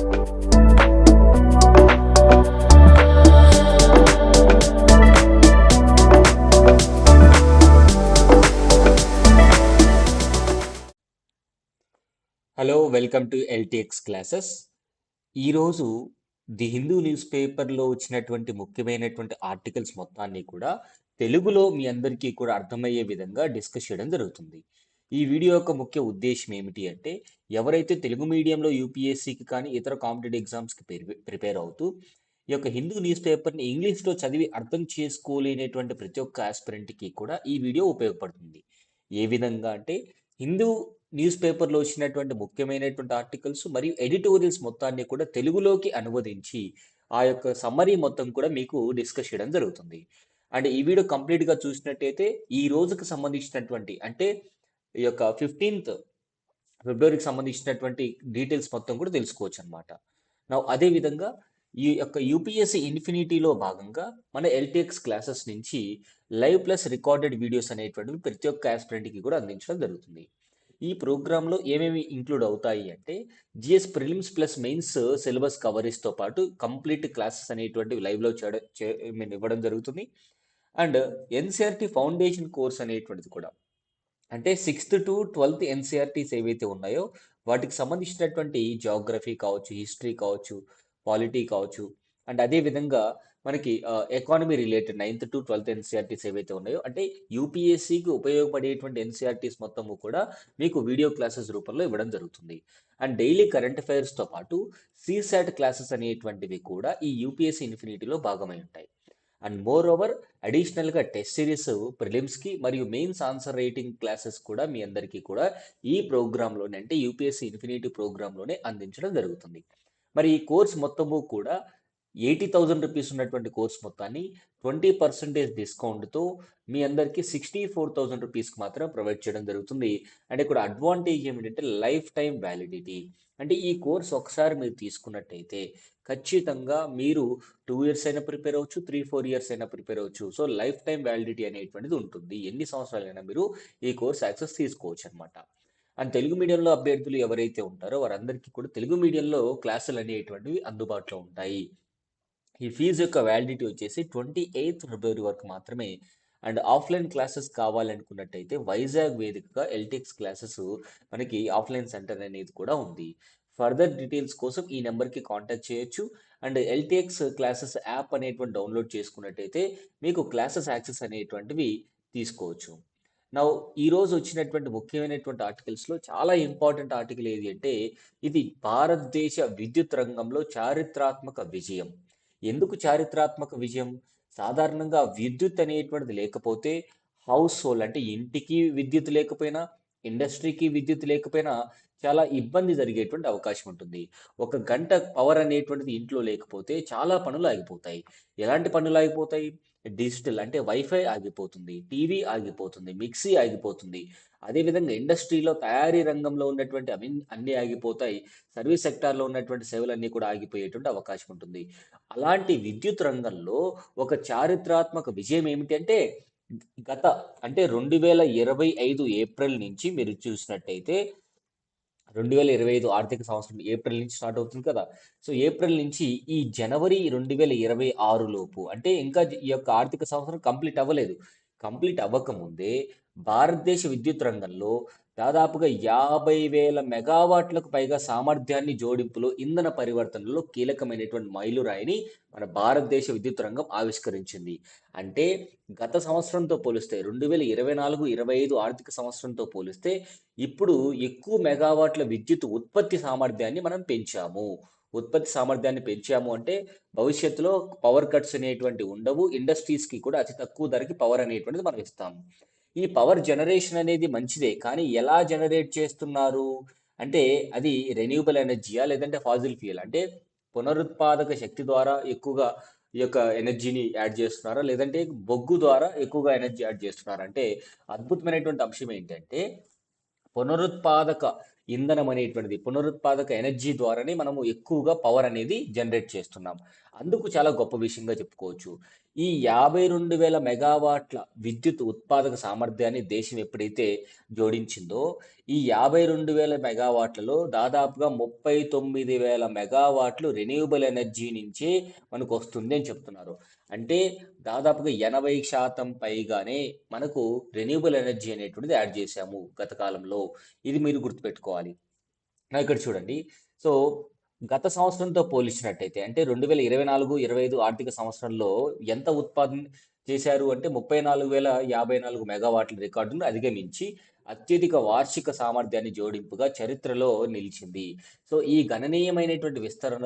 Hello welcome to LTX classes. ఈరోజు the Hindu news పేపర్లో వచ్చినటువంటి ముఖ్యమైనటువంటి ఆర్టికల్స్ మొత్తాన్ని కూడా తెలుగులో మీ అందరికీ కూడా అర్థమయ్యే విధంగా డిస్కస్ చేయడం జరుగుతుంది. ఈ వీడియో యొక్క ముఖ్య ఉద్దేశం ఏమిటి అంటే, ఎవరైతే తెలుగు మీడియంలో యూపీఎస్సీకి కానీ ఇతర కాంపిటేటివ్ ఎగ్జామ్స్కి ప్రిపేర్ అవుతూ ఈ యొక్క హిందూ న్యూస్ పేపర్ని ఇంగ్లీష్లో చదివి అర్థం చేసుకోలేనటువంటి ప్రతి ఒక్క ఆస్పిరెంట్కి కూడా ఈ వీడియో ఉపయోగపడుతుంది. ఏ విధంగా అంటే, హిందూ న్యూస్ పేపర్లో వచ్చినటువంటి ముఖ్యమైనటువంటి ఆర్టికల్స్ మరియు ఎడిటోరియల్స్ మొత్తాన్ని కూడా తెలుగులోకి అనువదించి ఆ యొక్క సమ్మరీ మొత్తం కూడా మీకు డిస్కస్ చేయడం జరుగుతుంది. అండ్ ఈ వీడియో కంప్లీట్గా చూసినట్టయితే ఈ రోజుకి సంబంధించినటువంటి అంటే ఈ యొక్క 15th ఫిబ్రవరికి సంబంధించినటువంటి డీటెయిల్స్ మొత్తం కూడా తెలుసుకోవచ్చు అనమాట. అదే విధంగా ఈ యొక్క యూపీఎస్సీ ఇన్ఫినిటీలో భాగంగా మన ఎల్టీఎక్స్ క్లాసెస్ నుంచి లైవ్ ప్లస్ రికార్డెడ్ వీడియోస్ అనేటువంటివి ప్రతి ఒక్క ఆస్పిరెంట్కి కూడా అందించడం జరుగుతుంది. ఈ ప్రోగ్రాంలో ఏమేమి ఇంక్లూడ్ అవుతాయి అంటే, GS prelims plus mains syllabus కవరేజ్తో పాటు కంప్లీట్ క్లాసెస్ అనేటువంటివి లైవ్లో ఇవ్వడం జరుగుతుంది. అండ్ ఎన్సీఆర్టీ ఫౌండేషన్ కోర్స్ అనేటువంటిది కూడా, అంటే 6th to 12th ఎన్సీఆర్టీస్ ఏవైతే ఉన్నాయో వాటికి సంబంధించినటువంటి జాగ్రఫీ కావచ్చు, హిస్టరీ కావచ్చు, పాలిటీ కావచ్చు, అండ్ అదే విధంగా మనకి economy related 9th to 12th NCERTs ఏవైతే ఉన్నాయో, అంటే యూపీఎస్సీకి ఉపయోగపడేటువంటి ఎన్సీఆర్టీస్ మొత్తము కూడా మీకు వీడియో క్లాసెస్ రూపంలో ఇవ్వడం జరుగుతుంది. అండ్ డైలీ కరెంట్ అఫైర్స్తో పాటు సీసాట్ క్లాసెస్ అనేటువంటివి కూడా ఈ యూపీఎస్సీ ఇన్ఫినిటీలో భాగమై ఉంటాయి. అండ్ మోర్ ఓవర్ అడిషనల్గా టెస్ట్ సిరీస్ ప్రిలిమ్స్కి మరియు మెయిన్స్ ఆన్సర్ రైటింగ్ క్లాసెస్ కూడా మీ అందరికీ కూడా ఈ ప్రోగ్రాంలోనే, అంటే యూపీఎస్సీ ఇన్ఫినిటీ ప్రోగ్రాంలోనే అందించడం జరుగుతుంది. మరి ఈ కోర్స్ మొత్తము కూడా 80,000 రూపీస్ ఉన్నటువంటి కోర్స్ మొత్తాన్ని 20% డిస్కౌంట్తో మీ అందరికీ 64,000 రూపీస్కి మాత్రం ప్రొవైడ్ చేయడం జరుగుతుంది. అండ్ ఇక్కడ అడ్వాంటేజ్ ఏమిటంటే లైఫ్ టైం వ్యాలిడిటీ. అంటే ఈ కోర్స్ ఒకసారి మీరు తీసుకున్నట్టయితే ఖచ్చితంగా మీరు 2 ఇయర్స్ అయినా ప్రిపేర్ అవ్వచ్చు, 3-4 ఇయర్స్ అయినా ప్రిపేర్ అవ్వచ్చు. సో లైఫ్ టైం వ్యాలిడిటీ అనేటువంటిది ఉంటుంది. ఎన్ని సంవత్సరాలైనా మీరు ఈ కోర్స్ యాక్సెస్ తీసుకోవచ్చు అనమాట. అండ్ తెలుగు మీడియంలో అభ్యర్థులు ఎవరైతే ఉంటారో వారందరికీ కూడా తెలుగు మీడియంలో క్లాసులు అనేటువంటివి అందుబాటులో ఉంటాయి. ఈ ఫీజు యొక్క వ్యాలిడిటీ వచ్చేసి 28th ఫిబ్రవరి వరకు మాత్రమే. అండ్ ఆఫ్లైన్ క్లాసెస్ కావాలనుకున్నట్టయితే వైజాగ్ వేదికగా ఎల్టీఎక్స్ క్లాసెస్ మనకి ఆఫ్లైన్ సెంటర్ అనేది కూడా ఉంది. ఫర్దర్ డీటెయిల్స్ కోసం ఈ నెంబర్కి కాంటాక్ట్ చేయొచ్చు. అండ్ ఎల్టీఎక్స్ క్లాసెస్ యాప్ అనేటువంటి డౌన్లోడ్ చేసుకున్నట్టయితే మీకు క్లాసెస్ యాక్సెస్ అనేటువంటివి తీసుకోవచ్చు. ఈరోజు వచ్చినటువంటి ముఖ్యమైనటువంటి ఆర్టికల్స్లో చాలా ఇంపార్టెంట్ ఆర్టికల్ ఏది అంటే, ఇది భారతదేశ విద్యుత్ రంగంలో చారిత్రాత్మక విజయం. ఎందుకు చారిత్రాత్మక విజయం? సాధారణంగా విద్యుత్ అనేటువంటిది లేకపోతే హౌస్ హోల్డ్, అంటే ఇంటికి విద్యుత్ లేకపోయినా, ఇండస్ట్రీకి విద్యుత్ లేకపోయినా చాలా ఇబ్బంది జరిగేటువంటి అవకాశం ఉంటుంది. ఒక గంట పవర్ అనేటువంటిది ఇంట్లో లేకపోతే చాలా పనులు ఆగిపోతాయి. ఎలాంటి పనులు ఆగిపోతాయి? డిజిటల్ అంటే వైఫై ఆగిపోతుంది, టీవీ ఆగిపోతుంది, మిక్సీ ఆగిపోతుంది. అదేవిధంగా ఇండస్ట్రీలో తయారీ రంగంలో ఉన్నటువంటి అన్ని ఆగిపోతాయి. సర్వీస్ సెక్టార్లో ఉన్నటువంటి సేవలన్నీ కూడా ఆగిపోయేటువంటి అవకాశం ఉంటుంది. అలాంటి విద్యుత్ రంగంలో ఒక చారిత్రాత్మక విజయం ఏమిటి అంటే, గత అంటే 2025 ఏప్రిల్ నుంచి మీరు చూసినట్టయితే, 2025 ఆర్థిక సంవత్సరం ఏప్రిల్ నుంచి స్టార్ట్ అవుతుంది కదా. సో ఏప్రిల్ నుంచి ఈ జనవరి 2026 లోపు, అంటే ఇంకా ఈ యొక్క ఆర్థిక సంవత్సరం కంప్లీట్ అవ్వలేదు. కంప్లీట్ అవ్వకముందే భారతదేశ విద్యుత్ రంగంలో దాదాపుగా 50,000 మెగావాట్లకు పైగా సామర్థ్యాన్ని జోడింపులో, ఇంధన పరివర్తనలో కీలకమైనటువంటి మైలురాయిని మన భారతదేశ విద్యుత్ రంగం ఆవిష్కరించింది. అంటే గత సంవత్సరంతో పోలిస్తే 2024-25 ఆర్థిక సంవత్సరంతో పోలిస్తే ఇప్పుడు ఎక్కువ మెగావాట్ల విద్యుత్ ఉత్పత్తి సామర్థ్యాన్ని మనం పెంచాము. ఉత్పత్తి సామర్థ్యాన్ని పెంచాము అంటే భవిష్యత్తులో పవర్ కట్స్ అనేటువంటి ఉండవు. ఇండస్ట్రీస్కి కూడా అతి తక్కువ ధరకి పవర్ అనేటువంటిది మనం ఇస్తాము. ఈ పవర్ జనరేషన్ అనేది మంచిదే, కానీ ఎలా జనరేట్ చేస్తున్నారు అంటే, అది రెన్యూబుల్ ఎనర్జీయా లేదంటే ఫాజిల్ ఫ్యూయల్, అంటే పునరుత్పాదక శక్తి ద్వారా ఎక్కువగా ఈ యొక్క ఎనర్జీని యాడ్ చేస్తున్నారా, లేదంటే బొగ్గు ద్వారా ఎక్కువగా ఎనర్జీ యాడ్ చేస్తున్నారా అంటే, అద్భుతమైనటువంటి అంశం ఏంటంటే, పునరుత్పాదక ఇంధనం అనేటువంటిది, పునరుత్పాదక ఎనర్జీ ద్వారానే మనము ఎక్కువగా పవర్ అనేది జనరేట్ చేస్తున్నాం. అందుకు చాలా గొప్ప విషయంగా చెప్పుకోవచ్చు. ఈ 52,000 మెగావాట్ల విద్యుత్ ఉత్పాదక సామర్థ్యాన్ని దేశం ఎప్పుడైతే జోడించిందో, ఈ 52,000 మెగావాట్లలో దాదాపుగా 39,000 మెగావాట్లు రెన్యూవబుల్ ఎనర్జీ నుంచే మనకొస్తుంది అని చెప్తున్నారు. అంటే దాదాపుగా 80% పైగానే మనకు రెన్యూవబుల్ ఎనర్జీ అనేటువంటిది యాడ్ చేశాము గత కాలంలో. ఇది మీరు గుర్తుపెట్టుకోవాలి. ఇక్కడ చూడండి. సో, గత సంవత్సరంతో పోల్చినట్టయితే అంటే 2024, 25 ఆర్థిక సంవత్సరంలో ఎంత ఉత్పాదన చేశారు అంటే 34,054 మెగావాట్ల రికార్డును అధిగమించి అత్యధిక వార్షిక సామర్థ్యాన్ని జోడింపుగా చరిత్రలో నిలిచింది. సో, ఈ గణనీయమైనటువంటి విస్తరణ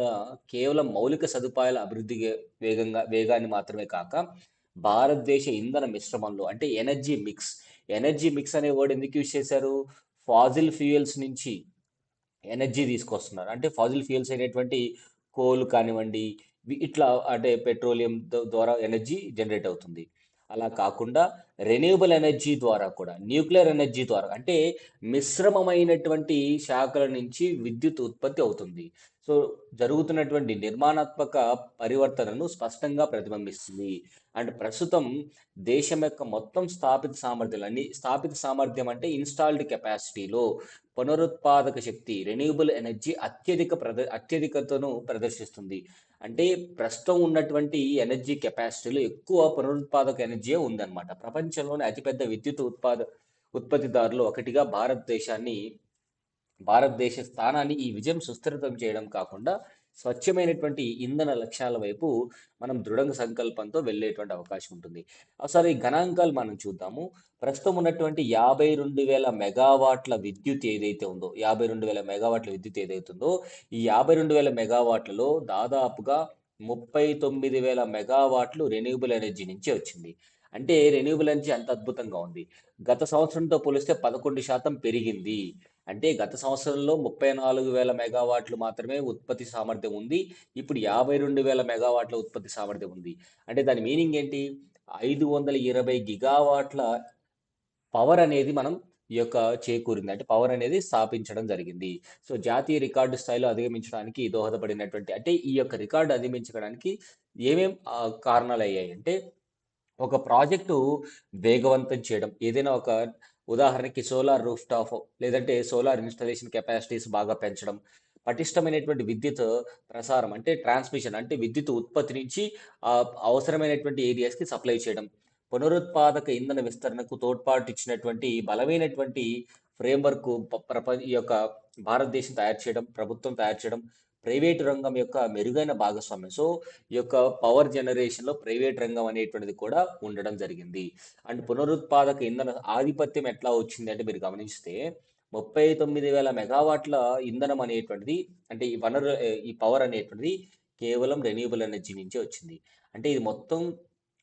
కేవలం మౌలిక సదుపాయాల అభివృద్ధి వేగాన్ని మాత్రమే కాక భారతదేశ ఇంధన మిశ్రమంలో అంటే ఎనర్జీ మిక్స్ అనే వర్డ్ ఎందుకు యూజ్ చేశారు? ఫాజిల్ ఫ్యూయల్స్ నుంచి ఎనర్జీ తీసుకొస్తున్నారు. అంటే ఫాజిల్ ఫ్యూయల్స్ అయినటువంటి కోల్ కానివ్వండి, ఇట్లా అంటే పెట్రోలియం ద్వారా ఎనర్జీ జనరేట్ అవుతుంది. అలా కాకుండా రెన్యూవబుల్ ఎనర్జీ ద్వారా కూడా న్యూక్లియర్ ఎనర్జీ ద్వారా అంటే మిశ్రమమైనటువంటి శాఖల నుంచి విద్యుత్ ఉత్పత్తి అవుతుంది. సో జరుగుతున్నటువంటి నిర్మాణాత్మక పరివర్తనను స్పష్టంగా ప్రతిబింబిస్తుంది. అండ్ ప్రస్తుతం దేశం యొక్క మొత్తం స్థాపిత సామర్థ్యం అంటే ఇన్స్టాల్డ్ కెపాసిటీలో పునరుత్పాదక శక్తి రెన్యూవబుల్ ఎనర్జీ అత్యధికతను ప్రదర్శిస్తుంది. అంటే ప్రస్తుతం ఉన్నటువంటి ఎనర్జీ కెపాసిటీలో ఎక్కువ పునరుత్పాదక ఎనర్జీ ఉందన్నమాట. ప్రపంచంలోనే అతిపెద్ద విద్యుత్ ఉత్పత్తిదారులో ఒకటిగా భారతదేశ స్థానాన్ని ఈ విజయం సుస్థిరతం చేయడం కాకుండా స్వచ్ఛమైనటువంటి ఇంధన లక్ష్యాల వైపు మనం దృఢ సంకల్పంతో వెళ్ళేటువంటి అవకాశం ఉంటుంది. ఒకసారి ఈ గణాంకాలు మనం చూద్దాము. ప్రస్తుతం ఉన్నటువంటి 52,000 మెగావాట్ల విద్యుత్ ఏదైతే ఉందో ఈ 52,000 మెగావాట్లలో దాదాపుగా 39,000 మెగావాట్లు రెన్యూవబుల్ ఎనర్జీ నుంచి వచ్చింది. అంటే రెన్యూవబుల్ ఎనర్జీ అంత అద్భుతంగా ఉంది. గత సంవత్సరంతో పోలిస్తే 11% పెరిగింది. అంటే గత సంవత్సరంలో 34,000 మెగావాట్లు మాత్రమే ఉత్పత్తి సామర్థ్యం ఉంది. ఇప్పుడు 52,000 మెగావాట్ల ఉత్పత్తి సామర్థ్యం ఉంది. అంటే దాని మీనింగ్ ఏంటి? 520 గిగావాట్ల పవర్ అనేది మనం చేకూరింది. అంటే పవర్ అనేది స్థాపించడం జరిగింది. సో జాతీయ రికార్డు స్థాయిలో అధిగమించడానికి దోహదపడినటువంటి అంటే ఈ యొక్క రికార్డు అధిగమించడానికి ఏమేం కారణాలు అయ్యాయి అంటే ఒక ప్రాజెక్టు వేగవంతం చేయడం. ఏదైనా ఒక ఉదాహరణకి సోలార్ రూఫ్ టాప్ లేదంటే సోలార్ ఇన్‌స్టాలేషన్ కెపాసిటీస్ బాగా పెంచడం. పటిష్టమైనటువంటి విద్యుత్ ప్రసారం అంటే ట్రాన్స్‌మిషన్ అంటే విద్యుత్ ఉత్పత్తి నుంచి అవసరమైనటువంటి ఏరియాస్‌కి సప్లై చేయడం. పునరుత్పాదక ఇంధన విస్తరణకు తోడ్పాటు ఇచ్చినటువంటి బలమైనటువంటి ఫ్రేమ్‌వర్క్ ఈ యొక్క భారతదేశం తయారు చేయడం, ప్రభుత్వం తయారు చేయడం, ప్రైవేటు రంగం యొక్క మెరుగైన భాగస్వామ్యం. సో ఈ యొక్క పవర్ జనరేషన్‌లో ప్రైవేట్ రంగం అనేటువంటిది కూడా ఉండడం జరిగింది. అండ్ పునరుత్పాదక ఇంధన ఆధిపత్యం ఎట్లా వచ్చింది అంటే మీరు గమనిస్తే 39,000 మెగావాట్ల ఇంధనం అనేటువంటిది అంటే ఈ పవర్ అనేటువంటిది కేవలం రెన్యూవబుల్ ఎనర్జీ నుంచే వచ్చింది. అంటే ఇది మొత్తం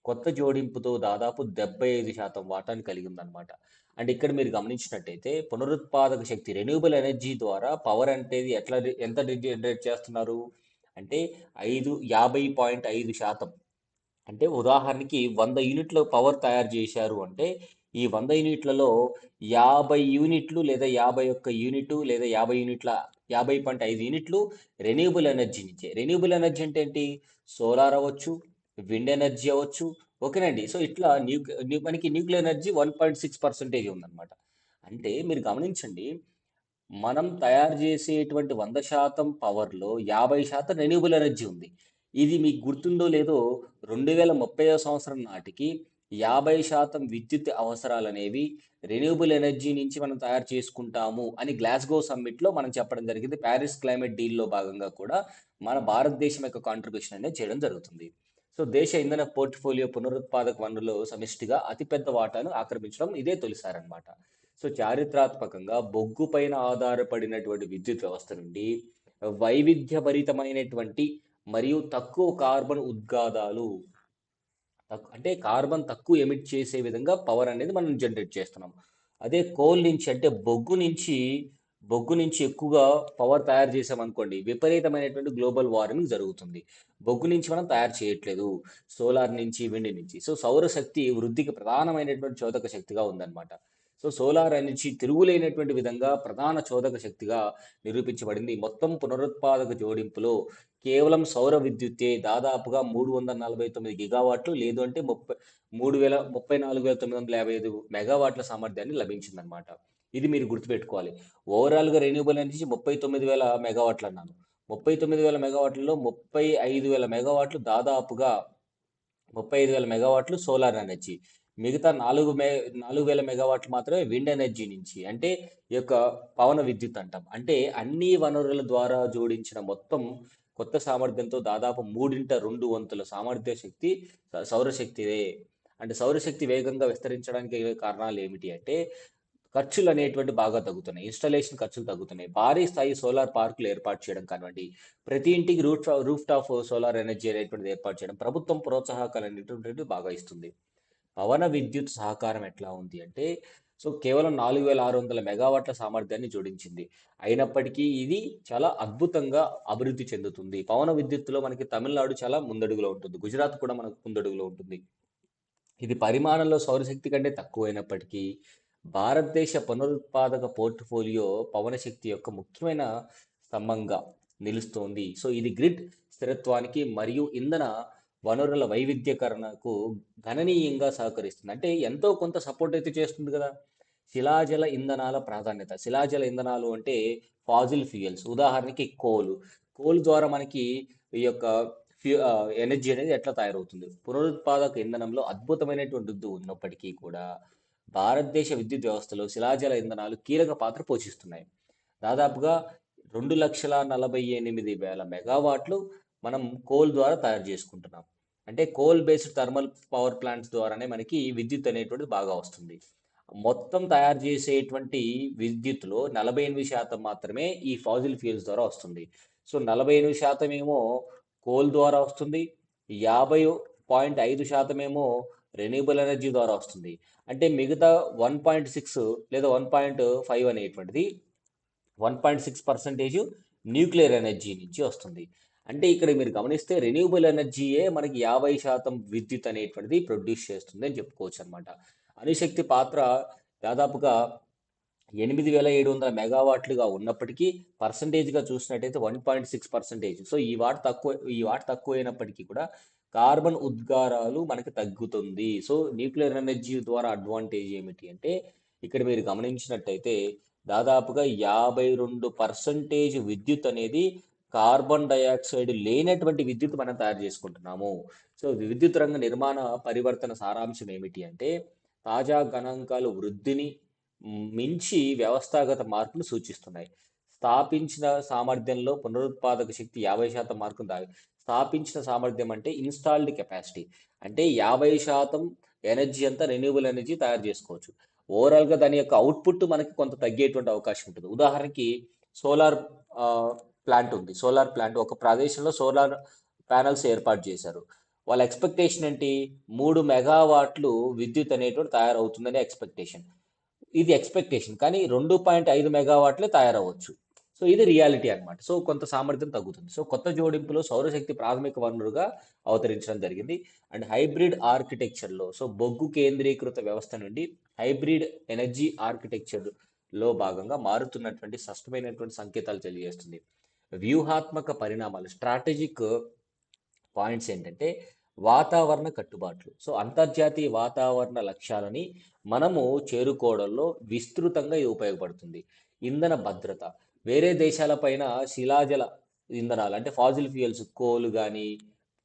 కొత్త జోడింపుతో దాదాపు 75% వాటాను కలిగి ఉందన్నమాట. అండ్ ఇక్కడ మీరు గమనించినట్టయితే పునరుత్పాదక శక్తి రెన్యూవబుల్ ఎనర్జీ ద్వారా పవర్ అంటే ఎంత జనరేట్ చేస్తున్నారు అంటే 50.5%. అంటే ఉదాహరణకి 100 యూనిట్ల పవర్ తయారు చేశారు అంటే ఈ 100 యూనిట్లలో 50 యూనిట్లు లేదా 51 యూనిట్ లేదా 50 యూనిట్ల 50.5 యూనిట్లు రెన్యూవబుల్ ఎనర్జీ నుంచే. రెన్యూవబుల్ ఎనర్జీ అంటే ఏంటి? సోలార్ అవ్వచ్చు, విండ్ ఎనర్జీ అవ్వచ్చు. ఓకేనండి. సో ఇట్లా మనకి న్యూక్లియర్ ఎనర్జీ 1.6% ఉందన్నమాట. అంటే మీరు గమనించండి మనం తయారు చేసేటువంటి 100% పవర్‌లో 50% రెన్యూవబుల్ ఎనర్జీ ఉంది. ఇది మీకు గుర్తుందో లేదో 2030 సంవత్సరం నాటికి 50% విద్యుత్ అవసరాలనేవి రెన్యూవబుల్ ఎనర్జీ నుంచి మనం తయారు చేసుకుంటాము అని గ్లాస్గో సమ్మిట్‌లో మనం చెప్పడం జరిగింది. పారిస్ క్లైమేట్ డీల్‌లో భాగంగా కూడా మన భారతదేశం యొక్క కాంట్రిబ్యూషన్ అనేది చేయడం జరుగుతుంది. సో దేశ ఇంధన పోర్ట్‌ఫోలియో పునరుత్పాదక వనరులో సమిష్టిగా అతిపెద్ద వాటాను ఆక్రమించడం ఇదే తొలిసారన్నమాట. సో చారిత్రాత్మకంగా బొగ్గు పైన ఆధారపడినటువంటి విద్యుత్ వ్యవస్థ నుండి వైవిధ్యభరితమైనటువంటి మరియు తక్కువ కార్బన్ ఉద్గాదాలు అంటే కార్బన్ తక్కువ ఎమిట్ చేసే విధంగా పవర్ అనేది మనం జనరేట్ చేస్తున్నాం. అదే కోల్ నుంచి అంటే బొగ్గు నుంచి ఎక్కువగా పవర్ తయారు చేసామనుకోండి విపరీతమైనటువంటి గ్లోబల్ వార్మింగ్ జరుగుతుంది. బొగ్గు నుంచి మనం తయారు చేయట్లేదు. సోలార్ నుంచి, విండ్ నుంచి. సో సౌరశక్తి వృద్ధికి ప్రధానమైనటువంటి చోదక శక్తిగా ఉందన్నమాట. సో సోలార్ ఎనర్జీ తిరుగులేనటువంటి విధంగా ప్రధాన చోదక శక్తిగా నిరూపించబడింది. మొత్తం పునరుత్పాదక జోడింపులో కేవలం సౌర విద్యుత్తే దాదాపుగా 349 గిగావాట్లు, లేదు అంటే 34,955 మెగావాట్ల సామర్థ్యాన్ని లభించిందనమాట. ఇది మీరు గుర్తుపెట్టుకోవాలి. ఓవరాల్గా రెన్యూబుల్ ఎనర్జీ 39,000 మెగావాట్లు అన్నాను. 39,000 మెగావాట్లలో 35,000 మెగావాట్లు దాదాపుగా 35,000 మెగావాట్లు సోలార్ ఎనర్జీ. మిగతా 4,000 మెగావాట్లు మాత్రమే విండ్ ఎనర్జీ నుంచి, అంటే ఈ యొక్క పవన విద్యుత్ అంటాం. అంటే అన్ని వనరుల ద్వారా జోడించిన మొత్తం కొత్త సామర్థ్యంతో దాదాపు 2 వంతుల సామర్థ్య శక్తి సౌరశక్తిదే. అంటే సౌరశక్తి వేగంగా విస్తరించడానికి కారణాలు ఏమిటి అంటే ఖర్చులు అనేటువంటి బాగా తగ్గుతున్నాయి. ఇన్స్టాలేషన్ ఖర్చులు తగ్గుతున్నాయి. భారీ స్థాయి సోలార్ పార్కులు ఏర్పాటు చేయడం కానివ్వండి, ప్రతి ఇంటికి రూఫ్ టాప్ సోలార్ ఎనర్జీ అనేటువంటిది ఏర్పాటు చేయడం, ప్రభుత్వం ప్రోత్సాహకాలు అనేటువంటివి బాగా ఇస్తుంది. పవన విద్యుత్ సహకారం ఎట్లా ఉంది అంటే, సో కేవలం 4,600 మెగావాట్ల సామర్థ్యాన్ని జోడించింది. అయినప్పటికీ ఇది చాలా అద్భుతంగా అభివృద్ధి చెందుతుంది. పవన విద్యుత్తులో మనకి తమిళనాడు చాలా ముందడుగులో ఉంటుంది. గుజరాత్ కూడా మనకు ముందడుగులో ఉంటుంది. ఇది పరిమాణంలో సౌరశక్తి కంటే తక్కువైనప్పటికీ భారతదేశ పునరుత్పాదక పోర్ట్ఫోలియో పవన శక్తి యొక్క ముఖ్యమైన స్తంభంగా నిలుస్తోంది. సో ఇది గ్రిడ్ స్థిరత్వానికి మరియు ఇంధన వనరుల వైవిధ్యకరణకు గణనీయంగా సహకరిస్తుంది. అంటే ఎంతో కొంత సపోర్ట్ అయితే చేస్తుంది కదా. శిలాజల ఇంధనాల ప్రాధాన్యత. శిలాజల ఇంధనాలు అంటే ఫాజిల్ ఫ్యూయల్స్. ఉదాహరణకి కోల్ ద్వారా మనకి ఈ యొక్క ఎనర్జీ అనేది ఎట్లా తయారవుతుంది. పునరుత్పాదక ఇంధనంలో అద్భుతమైనటువంటి వృద్ధి ఉన్నప్పటికీ కూడా భారతదేశ విద్యుత్ వ్యవస్థలో శిలాజల ఇంధనాలు కీలక పాత్ర పోషిస్తున్నాయి. దాదాపుగా 2,48,000 మెగావాట్లు మనం కోల్ ద్వారా తయారు చేసుకుంటున్నాం. అంటే coal based thermal power plants ద్వారానే మనకి విద్యుత్ అనేటువంటిది బాగా వస్తుంది. మొత్తం తయారు చేసేటువంటి విద్యుత్తులో 48% మాత్రమే ఈ ఫాజిల్ ఫ్యూయల్స్ ద్వారా వస్తుంది. సో 48% ఏమో కోల్ ద్వారా వస్తుంది, 50.5% ఏమో రెన్యూబుల్ ఎనర్జీ ద్వారా వస్తుంది. అంటే మిగతా 1.6 లేదా 1.5 అనేటువంటిది 1.6% న్యూక్లియర్ ఎనర్జీ నుంచి వస్తుంది. అంటే ఇక్కడ మీరు గమనిస్తే రెన్యూబుల్ ఎనర్జీయే మనకి 50% విద్యుత్ అనేటువంటిది ప్రొడ్యూస్ చేస్తుంది అని చెప్పుకోవచ్చు అనమాట. అణుశక్తి పాత్ర దాదాపుగా 8,700 మెగావాట్లుగా ఉన్నప్పటికీ పర్సంటేజ్గా చూసినట్టయితే 1.6%. సో ఈ వాట్ తక్కువ అయినప్పటికీ కూడా కార్బన్ ఉద్గారాలు మనకి తగ్గుతుంది. సో న్యూక్లియర్ ఎనర్జీ ద్వారా అడ్వాంటేజ్ ఏమిటి అంటే ఇక్కడ మీరు గమనించినట్టయితే దాదాపుగా 52% విద్యుత్ అనేది కార్బన్ డయాక్సైడ్ లేనటువంటి విద్యుత్ మనం తయారు చేసుకుంటున్నాము. సో విద్యుత్ రంగ నిర్మాణ పరివర్తన సారాంశం ఏమిటి అంటే తాజా గణాంకాలు వృద్ధిని మించి వ్యవస్థాగత మార్పును సూచిస్తున్నాయి. స్థాపించిన సామర్థ్యంలో పునరుత్పాదక శక్తి 50% మార్కును స్థాపించిన సామర్థ్యం అంటే ఇన్స్టాల్డ్ కెపాసిటీ. అంటే 50% ఎనర్జీ అంతా రెన్యూబుల్ ఎనర్జీ తయారు చేసుకోవచ్చు. ఓవరాల్గా దాని యొక్క అవుట్పుట్ మనకి కొంత తగ్గేటువంటి అవకాశం ఉంటుంది. ఉదాహరణకి సోలార్ ప్లాంట్ ఉంది. సోలార్ ప్లాంట్ ఒక ప్రదేశంలో సోలార్ ప్యానల్స్ ఏర్పాటు చేశారు. వాళ్ళ ఎక్స్పెక్టేషన్ ఏంటి? 3 మెగావాట్లు విద్యుత్ అనేటువంటి తయారవుతుందని ఎక్స్పెక్టేషన్. ఇది ఎక్స్పెక్టేషన్, కానీ 2.5 మెగావాట్లే తయారవచ్చు. సో ఇది రియాలిటీ అన్నమాట. సో కొంత సామర్థ్యం తగ్గుతుంది. సో కొత్త జోడింపులో సౌరశక్తి ప్రాథమిక వనరుగా అవతరించడం జరిగింది. అండ్ హైబ్రిడ్ ఆర్కిటెక్చర్లో సో బొగ్గు కేంద్రీకృత వ్యవస్థ నుండి హైబ్రిడ్ ఎనర్జీ ఆర్కిటెక్చర్లో భాగంగా మారుతున్నటువంటి స్పష్టమైనటువంటి సంకేతాలు తెలియజేస్తుంది. వ్యూహాత్మక పరిణామాలు, స్ట్రాటజిక్ పాయింట్స్ ఏంటంటే వాతావరణ కట్టుబాట్లు. సో అంతర్జాతీయ వాతావరణ లక్ష్యాలని మనము చేరుకోవడంలో విస్తృతంగా ఇది ఉపయోగపడుతుంది. ఇంధన భద్రత. వేరే దేశాలపైన శిలాజల ఇంధనాలు అంటే ఫాజిల్ ఫ్యూయల్స్ కోల్ కానీ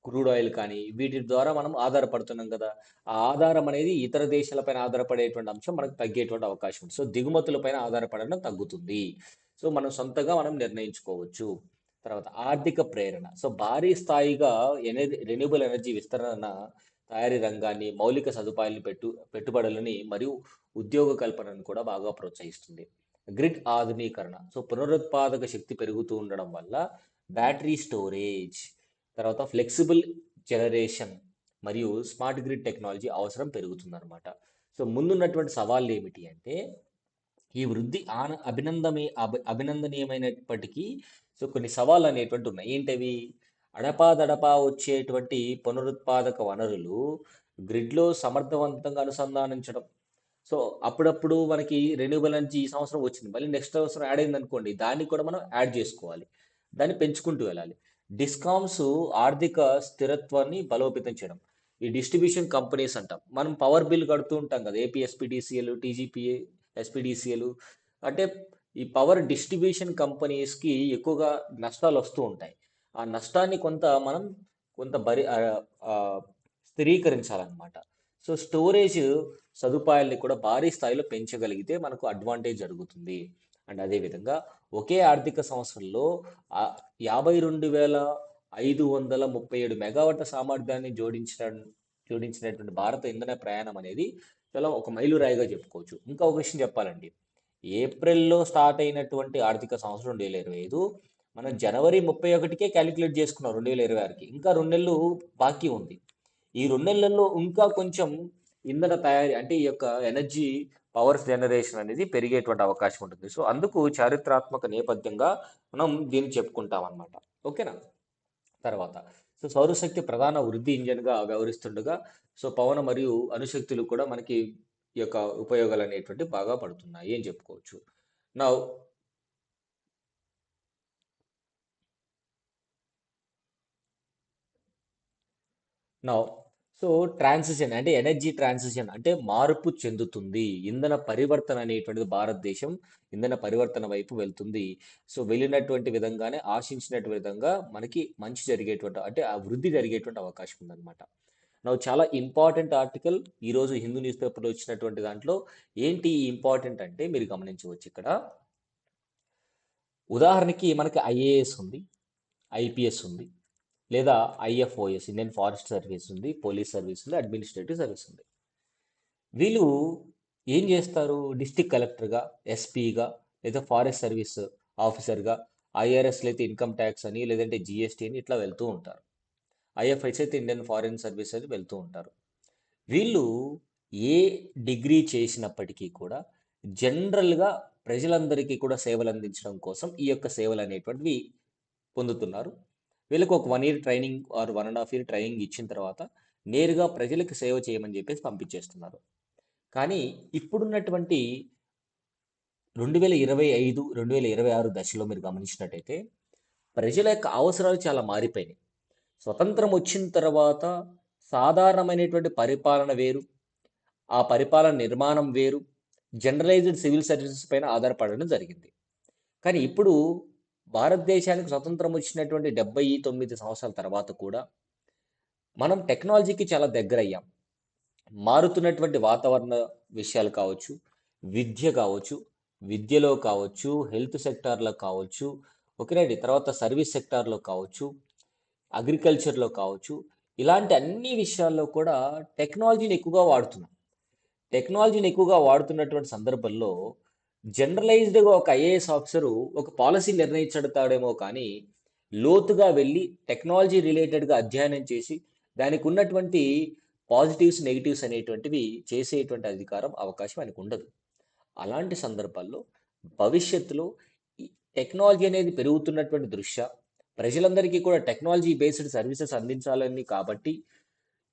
క్రూడ్ ఆయిల్ కానీ వీటి ద్వారా మనం ఆధారపడుతున్నాం కదా. ఆ ఆధారం అనేది ఇతర దేశాలపైన ఆధారపడేటువంటి అంశం మనకు తగ్గేటువంటి అవకాశం ఉంది. సో దిగుమతులపైన ఆధారపడడం తగ్గుతుంది. సో మనం సొంతంగా మనం నిర్ణయించుకోవచ్చు. తర్వాత ఆర్థిక ప్రేరణ. సో భారీ స్థాయిగా రెన్యూబుల్ ఎనర్జీ విస్తరణ తయారీ రంగాన్ని, మౌలిక సదుపాయాలను పెట్టుబడులని మరియు ఉద్యోగ కల్పనను కూడా బాగా ప్రోత్సహిస్తుంది. గ్రిడ్ ఆధునీకరణ. సో పునరుత్పాదక శక్తి పెరుగుతూ ఉండడం వల్ల బ్యాటరీ స్టోరేజ్, తర్వాత ఫ్లెక్సిబుల్ జనరేషన్ మరియు స్మార్ట్ గ్రిడ్ టెక్నాలజీ అవసరం పెరుగుతుందన్నమాట. సో ముందున్నటువంటి సవాళ్ళు ఏమిటి అంటే ఈ వృద్ధి అభినందనీయమైనప్పటికీ సో కొన్ని సవాళ్ళు అనేటువంటి ఉన్నాయి. ఏంటవి? అడపాదడపా వచ్చేటువంటి పునరుత్పాదక వనరులు గ్రిడ్లో సమర్థవంతంగా అనుసంధానించడం. సో అప్పుడప్పుడు మనకి రెన్యూబుల్ ఎనర్జీ ఈ సంవత్సరం వచ్చింది, మళ్ళీ నెక్స్ట్ సంవత్సరం యాడ్ అయింది అనుకోండి, దాన్ని కూడా మనం యాడ్ చేసుకోవాలి, దాన్ని పెంచుకుంటూ వెళ్ళాలి. డిస్కామ్స్ ఆర్థిక స్థిరత్వాన్ని బలోపేతం చేయడం. ఈ డిస్ట్రిబ్యూషన్ కంపెనీస్ అంటాం. మనం పవర్ బిల్ కడుతూ ఉంటాం కదా! AP SPDCL, TGPA, SPDCL. అంటే ఈ పవర్ డిస్ట్రిబ్యూషన్ కంపెనీస్కి ఎక్కువగా నష్టాలు వస్తూ ఉంటాయి. ఆ నష్టాన్ని కొంత ఆ, స్థిరీకరించాలన్నమాట. సో స్టోరేజ్ సదుపాయాల్ని కూడా భారీ స్థాయిలో పెంచగలిగితే మనకు అడ్వాంటేజ్ జరుగుతుంది. అండ్ అదేవిధంగా ఒకే ఆర్థిక సంవత్సరంలో 52,537 మెగావాట్ల సామర్థ్యాన్ని జోడించినటువంటి భారత ఇంధన ప్రయాణం అనేది చాలా ఒక మైలురాయిగా చెప్పుకోవచ్చు. ఇంకా ఒక విషయం చెప్పాలండి. ఏప్రిల్‌లో స్టార్ట్ అయినటువంటి ఆర్థిక సంవత్సరం 2025 మనం జనవరి 31కే క్యాలిక్యులేట్ చేసుకున్నాం 2026కి. ఇంకా 2 నెలలు బాకీ ఉంది. ఈ 2 నెలల్లో ఇంకా కొంచెం ఇంధన తయారీ అంటే ఈ యొక్క ఎనర్జీ పవర్ జనరేషన్ అనేది పెరిగేటువంటి అవకాశం ఉంటుంది. సో అందుకు చారిత్రాత్మక నేపథ్యంగా మనం దీన్ని చెప్పుకుంటాం అన్నమాట. ఓకేనా? తర్వాత సో సౌరశక్తి ప్రధాన వృద్ధి ఇంజన్గా వ్యవహరిస్తుండగా సో పవన మరియు అణుశక్తులు కూడా మనకి ఈ యొక్క ఉపయోగాలు అనేటువంటి బాగా పడుతున్నాయి అని చెప్పుకోవచ్చు. నా నా సో ట్రాన్సిషన్ అంటే ఎనర్జీ ట్రాన్సిషన్ అంటే మార్పు చెందుతుంది. ఇంధన పరివర్తన అనేటువంటిది భారతదేశం ఇంధన పరివర్తన వైపు వెళ్తుంది. సో వెళ్ళినటువంటి విధంగానే ఆశించినటువంటి విధంగా మనకి మంచి జరిగేటువంటి అంటే ఆ వృద్ధి జరిగేటువంటి అవకాశం ఉందన్నమాట. చాలా ఇంపార్టెంట్ ఆర్టికల్ ఈరోజు హిందూ న్యూస్ పేపర్లో వచ్చినటువంటి దాంట్లో ఏంటి ఇంపార్టెంట్ అంటే మీరు గమనించవచ్చు ఇక్కడ. ఉదాహరణకి మనకి ఐఏఎస్ ఉంది, ఐపీఎస్ ఉంది, లేదా ఐఎఫ్ఓఎస్ ఇండియన్ ఫారెస్ట్ సర్వీస్ ఉంది, పోలీస్ సర్వీస్ ఉంది, అడ్మినిస్ట్రేటివ్ సర్వీస్ ఉంది. వీళ్ళు ఏం చేస్తారు? డిస్టిక్ కలెక్టర్గా, ఎస్పీగా, లేదా ఫారెస్ట్ సర్వీస్ ఆఫీసర్గా, ఐఆర్ఎస్ అయితే ఇన్కమ్ ట్యాక్స్ అని, లేదంటే జిఎస్టీ అని ఇట్లా వెళ్తూ ఉంటారు. ఐఎఫ్ఐస్ అయితే ఇండియన్ ఫారిన్ సర్వీస్ అని వెళ్తూ ఉంటారు. వీళ్ళు ఏ డిగ్రీ చేసినప్పటికీ కూడా జనరల్గా ప్రజలందరికీ కూడా సేవలు అందించడం కోసం ఈ యొక్క సేవలు అనేటువంటివి పొందుతున్నారు. వీళ్ళకి ఒక 1 year training or 1.5 year training ఇచ్చిన తర్వాత నేరుగా ప్రజలకు సేవ చేయమని చెప్పేసి పంపించేస్తున్నారు. కానీ ఇప్పుడున్నటువంటి 2025, 2026 దశలో మీరు గమనించినట్టయితే ప్రజల యొక్క అవసరాలు చాలా మారిపోయినాయి. స్వతంత్రం వచ్చిన తర్వాత సాధారణమైనటువంటి పరిపాలన వేరు, ఆ పరిపాలన నిర్మాణం వేరు, జనరలైజ్డ్ సివిల్ సర్వీసెస్ పైన ఆధారపడడం జరిగింది. కానీ ఇప్పుడు భారతదేశానికి స్వతంత్రం వచ్చినటువంటి 79 సంవత్సరాల తర్వాత కూడా మనం టెక్నాలజీకి చాలా దగ్గరయ్యాం. మారుతున్నటువంటి వాతావరణ విషయాలు కావచ్చు, విద్య కావచ్చు, విద్యలో కావచ్చు, హెల్త్ సెక్టార్లో కావచ్చు, ఓకేనండి. తర్వాత సర్వీస్ సెక్టార్లో కావచ్చు, అగ్రికల్చర్లో కావచ్చు, ఇలాంటి అన్ని విషయాల్లో కూడా టెక్నాలజీని ఎక్కువగా వాడుతున్నాం. టెక్నాలజీని ఎక్కువగా వాడుతున్నటువంటి సందర్భంలో జనరలైజ్డ్గా ఒక ఐఏఎస్ ఆఫీసరు ఒక పాలసీ నిర్ణయించడతాడేమో కానీ లోతుగా వెళ్ళి టెక్నాలజీ రిలేటెడ్గా అధ్యయనం చేసి దానికి ఉన్నటువంటి పాజిటివ్స్ నెగిటివ్స్ అనేటువంటివి చేసేటువంటి అధికారం అవకాశం ఆయనకు ఉండదు. అలాంటి సందర్భాల్లో భవిష్యత్తులో ఈ టెక్నాలజీ అనేది పెరుగుతున్నటువంటి దృష్ట్యా ప్రజలందరికీ కూడా టెక్నాలజీ బేస్డ్ సర్వీసెస్ అందించాలని కాబట్టి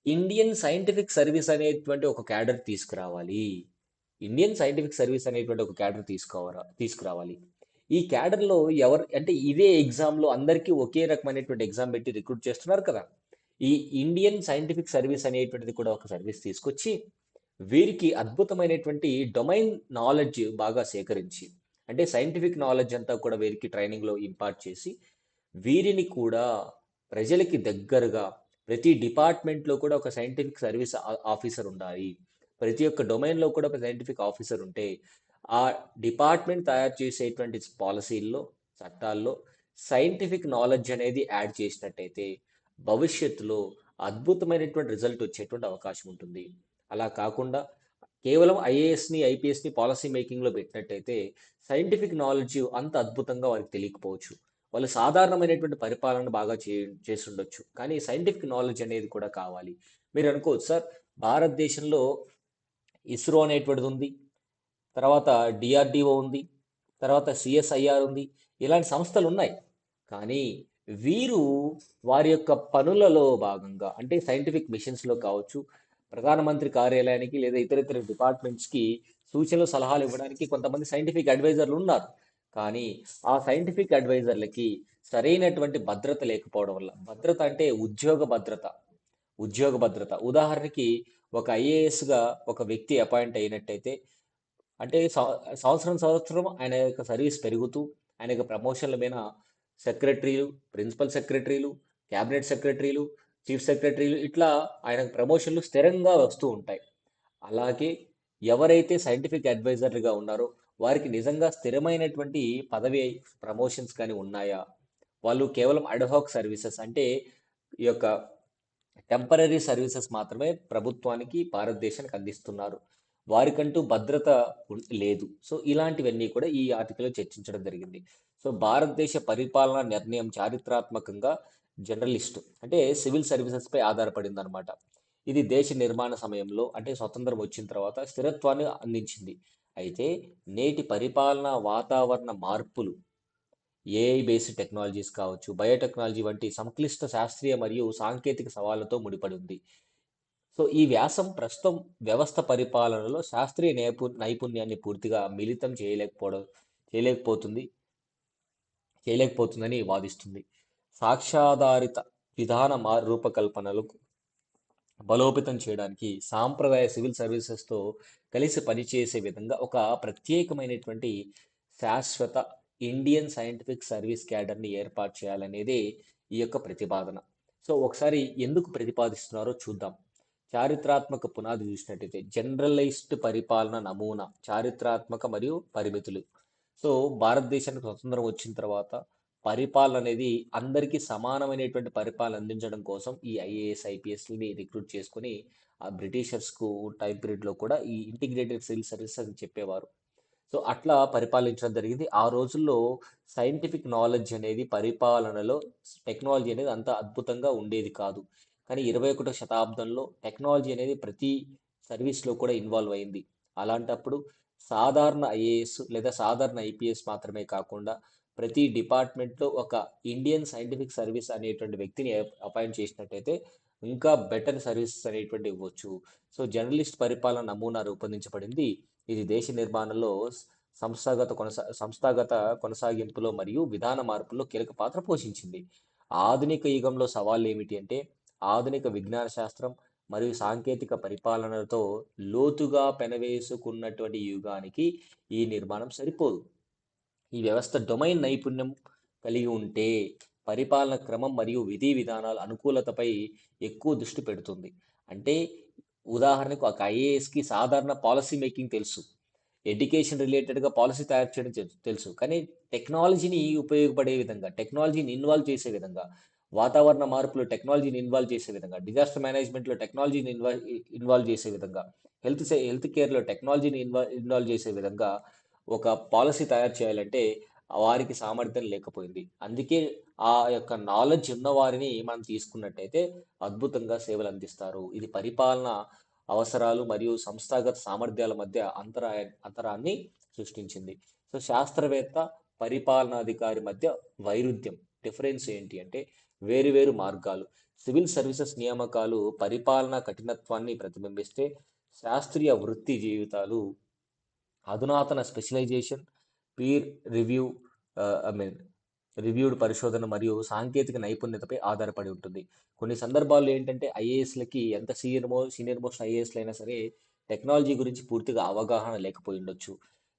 ఇండియన్ సైంటిఫిక్ సర్వీస్ అనేటువంటి ఒక క్యాడర్ తీసుకురావాలి. ఇండియన్ సైంటిఫిక్ సర్వీస్ అనేటువంటి ఒక క్యాడర్ తీసుకురావాలి. ఈ క్యాడర్లో ఎవరు అంటే ఇదే ఎగ్జామ్లో అందరికీ ఒకే రకమైనటువంటి ఎగ్జామ్ పెట్టి రిక్రూట్ చేస్తున్నారు కదా. ఈ ఇండియన్ సైంటిఫిక్ సర్వీస్ అనేటువంటిది కూడా ఒక సర్వీస్ తీసుకొచ్చి వీరికి అద్భుతమైనటువంటి డొమైన్ నాలెడ్జ్ బాగా సేకరించి అంటే సైంటిఫిక్ నాలెడ్జ్ అంతా కూడా వీరికి ట్రైనింగ్లో ఇంపార్ట్ చేసి వీరిని కూడా ప్రజలకి దగ్గరగా ప్రతి డిపార్ట్మెంట్లో కూడా ఒక సైంటిఫిక్ సర్వీస్ ఆఫీసర్ ఉండాలి. ప్రతి ఒక్క డొమైన్లో కూడా ఒక సైంటిఫిక్ ఆఫీసర్ ఉంటే ఆ డిపార్ట్మెంట్ తయారు చేసేటువంటి పాలసీల్లో, చట్టాల్లో సైంటిఫిక్ నాలెడ్జ్ అనేది యాడ్ చేసినట్టయితే భవిష్యత్తులో అద్భుతమైనటువంటి రిజల్ట్ వచ్చేటువంటి అవకాశం ఉంటుంది. అలా కాకుండా కేవలం ఐఏఎస్ని, ఐపీఎస్ని పాలసీ మేకింగ్లో పెట్టినట్టయితే సైంటిఫిక్ నాలెడ్జ్ అంత అద్భుతంగా వారికి తెలియకపోవచ్చు. వాళ్ళు సాధారణమైనటువంటి పరిపాలన బాగా చేసుండొచ్చు. కానీ సైంటిఫిక్ నాలెడ్జ్ అనేది కూడా కావాలి. మీరు అనుకోవచ్చు సార్, భారతదేశంలో ఇస్రో అనేటువంటిది ఉంది, తర్వాత డిఆర్డిఓ ఉంది, తర్వాత సిఎస్ఐఆర్ ఉంది. ఇలాంటి సంస్థలు ఉన్నాయి. కానీ వీరు వారి యొక్క పనులలో భాగంగా అంటే సైంటిఫిక్ మిషన్స్లో కావచ్చు, ప్రధానమంత్రి కార్యాలయానికి లేదా ఇతర ఇతర డిపార్ట్మెంట్స్కి సూచనలు సలహాలు ఇవ్వడానికి కొంతమంది సైంటిఫిక్ అడ్వైజర్లు ఉన్నారు. కానీ ఆ సైంటిఫిక్ అడ్వైజర్లకి సరైనటువంటి భద్రత లేకపోవడం వల్ల. భద్రత అంటే ఉద్యోగ భద్రత. ఉదాహరణకి ఒక ఐఏఎస్‌గా ఒక వ్యక్తి అపాయింట్ అయినట్టయితే అంటే సంవత్సరం ఆయన యొక్క సర్వీస్ పెరుగుతూ ఆయన యొక్క ప్రమోషన్ల మీద సెక్రటరీలు, ప్రిన్సిపల్ సెక్రటరీలు, క్యాబినెట్ సెక్రటరీలు, చీఫ్ సెక్రటరీలు ఇట్లా ఆయన ప్రమోషన్లు స్థిరంగా వస్తూ ఉంటాయి. అలాగే ఎవరైతే సైంటిఫిక్ అడ్వైజర్లుగా ఉన్నారో వారికి నిజంగా స్థిరమైనటువంటి పదవి ప్రమోషన్స్ కానీ ఉన్నాయా? వాళ్ళు కేవలం అడ్హాక్ సర్వీసెస్ అంటే ఈ యొక్క టెంపరరీ సర్వీసెస్ మాత్రమే ప్రభుత్వానికి, భారతదేశానికి అందిస్తున్నారు. వారికంటూ భద్రత లేదు. సో, ఇలాంటివన్నీ కూడా ఈ ఆర్టికల్‌లో చర్చించడం జరిగింది. సో, భారతదేశ పరిపాలనా నిర్ణయం చారిత్రాత్మకంగా జర్నలిస్టు అంటే సివిల్ సర్వీసెస్‌పై ఆధారపడిందనమాట. ఇది దేశ నిర్మాణ సమయంలో అంటే స్వతంత్రం వచ్చిన తర్వాత స్థిరత్వాన్ని అందించింది. అయితే నేటి పరిపాలనా వాతావరణ మార్పులు ఏఐ బేస్డ్ టెక్నాలజీస్ కావచ్చు, బయోటెక్నాలజీ వంటి సంక్లిష్ట శాస్త్రీయ మరియు సాంకేతిక సవాళ్లతో ముడిపడి ఉంది. సో, ఈ వ్యాసం ప్రస్తుతం వ్యవస్థ పరిపాలనలో శాస్త్రీయ నైపుణ్యాన్ని పూర్తిగా మిళితం చేయలేకపోతుంది చేయలేకపోతుందని వాదిస్తుంది. సాక్ష్యాధారిత విధాన రూపకల్పనలకు బలోపేతం చేయడానికి సాంప్రదాయ సివిల్ సర్వీసెస్తో కలిసి పనిచేసే విధంగా ఒక ప్రత్యేకమైనటువంటి శాశ్వత ఇండియన్ సైంటిఫిక్ సర్వీస్ క్యాడర్ని ఏర్పాటు చేయాలనేదే ఈ యొక్క ప్రతిపాదన. సో ఒకసారి ఎందుకు ప్రతిపాదిస్తున్నారో చూద్దాం. చారిత్రాత్మక పునాది చూసినట్టయితే జనరలైజ్డ్ పరిపాలన నమూనా, చారిత్రాత్మక మరియు పరిమితులు. సో భారతదేశానికి స్వతంత్రం వచ్చిన తర్వాత పరిపాలన అనేది అందరికీ సమానమైనటువంటి పరిపాలన అందించడం కోసం ఈ ఐఏఎస్ ఐపీఎస్ని రిక్రూట్ చేసుకుని ఆ బ్రిటిషర్స్కు టైం పీరియడ్లో కూడా ఈ ఇంటిగ్రేటెడ్ సివిల్ సర్వీస్ అని చెప్పేవారు. సో అట్లా పరిపాలించడం జరిగింది. ఆ రోజుల్లో సైంటిఫిక్ నాలెడ్జ్ అనేది పరిపాలనలో టెక్నాలజీ అనేది అంత అద్భుతంగా ఉండేది కాదు. కానీ 21వ శతాబ్దంలో టెక్నాలజీ అనేది ప్రతి సర్వీస్లో కూడా ఇన్వాల్వ్ అయింది. అలాంటప్పుడు సాధారణ ఐఏఎస్ లేదా సాధారణ ఐపీఎస్ మాత్రమే కాకుండా ప్రతి డిపార్ట్మెంట్లో ఒక ఇండియన్ సైంటిఫిక్ సర్వీస్ అనేటువంటి వ్యక్తిని అపాయింట్ చేసినట్టయితే ఇంకా బెటర్ సర్వీసెస్ అనేటువంటి ఇవ్వచ్చు. సో జర్నలిస్ట్ పరిపాలన నమూనా రూపొందించబడింది. ఇది దేశ నిర్మాణంలో సంస్థాగత కొనసాగింపులో మరియు విధాన మార్పుల్లో కీలక పాత్ర పోషించింది. ఆధునిక యుగంలో సవాళ్ళు ఏమిటి అంటే ఆధునిక విజ్ఞాన శాస్త్రం మరియు సాంకేతిక పరిపాలనతో లోతుగా పెనవేసుకున్నటువంటి యుగానికి ఈ నిర్మాణం సరిపోదు. ఈ వ్యవస్థ డొమైన్ నైపుణ్యం కలిగి ఉంటే పరిపాలన క్రమం మరియు విధి విధానాల అనుకూలతపై ఎక్కువ దృష్టి పెడుతుంది. అంటే ఉదాహరణకు ఒక ఐఏఎస్కి సాధారణ పాలసీ మేకింగ్ తెలుసు, ఎడ్యుకేషన్ రిలేటెడ్గా పాలసీ తయారు చేయడం తెలుసు, కానీ టెక్నాలజీని ఉపయోగపడే విధంగా, టెక్నాలజీని ఇన్వాల్వ్ చేసే విధంగా, వాతావరణ మార్పులు టెక్నాలజీని ఇన్వాల్వ్ చేసే విధంగా, డిజాస్టర్ మేనేజ్మెంట్లో టెక్నాలజీని ఇన్వాల్వ్ చేసే విధంగా, హెల్త్ కేర్లో టెక్నాలజీని ఇన్వాల్వ్ చేసే విధంగా ఒక పాలసీ తయారు చేయాలంటే వారికి సామర్థ్యం లేకపోయింది. అందుకే ఆ యొక్క నాలెడ్జ్ ఉన్న వారిని మనం తీసుకున్నట్టయితే అద్భుతంగా సేవలు అందిస్తారు. ఇది పరిపాలన అవసరాలు మరియు సంస్థాగత సామర్థ్యాల మధ్య అంతరాన్ని సృష్టించింది. సో శాస్త్రవేత్త, పరిపాలనాధికారి మధ్య వైరుధ్యం, డిఫరెన్స్ ఏంటి అంటే వేరు మార్గాలు. సివిల్ సర్వీసెస్ నియామకాలు పరిపాలనా కఠినత్వాన్ని ప్రతిబింబిస్తే శాస్త్రీయ వృత్తి జీవితాలు అధునాతన specialization, peer review I mean reviewed పరిశోధన మరియు సాంకేతిక నైపుణ్యతపై ఆధారపడి ఉంటుంది. కొన్ని సందర్భాల్లో ఏంటంటే ఐఏఎస్లకి ఎంత సీనియర్ మోస్ట్ ఐఏఎస్లు అయినా సరే టెక్నాలజీ గురించి పూర్తిగా అవగాహన లేకపోయి ఉండొచ్చు.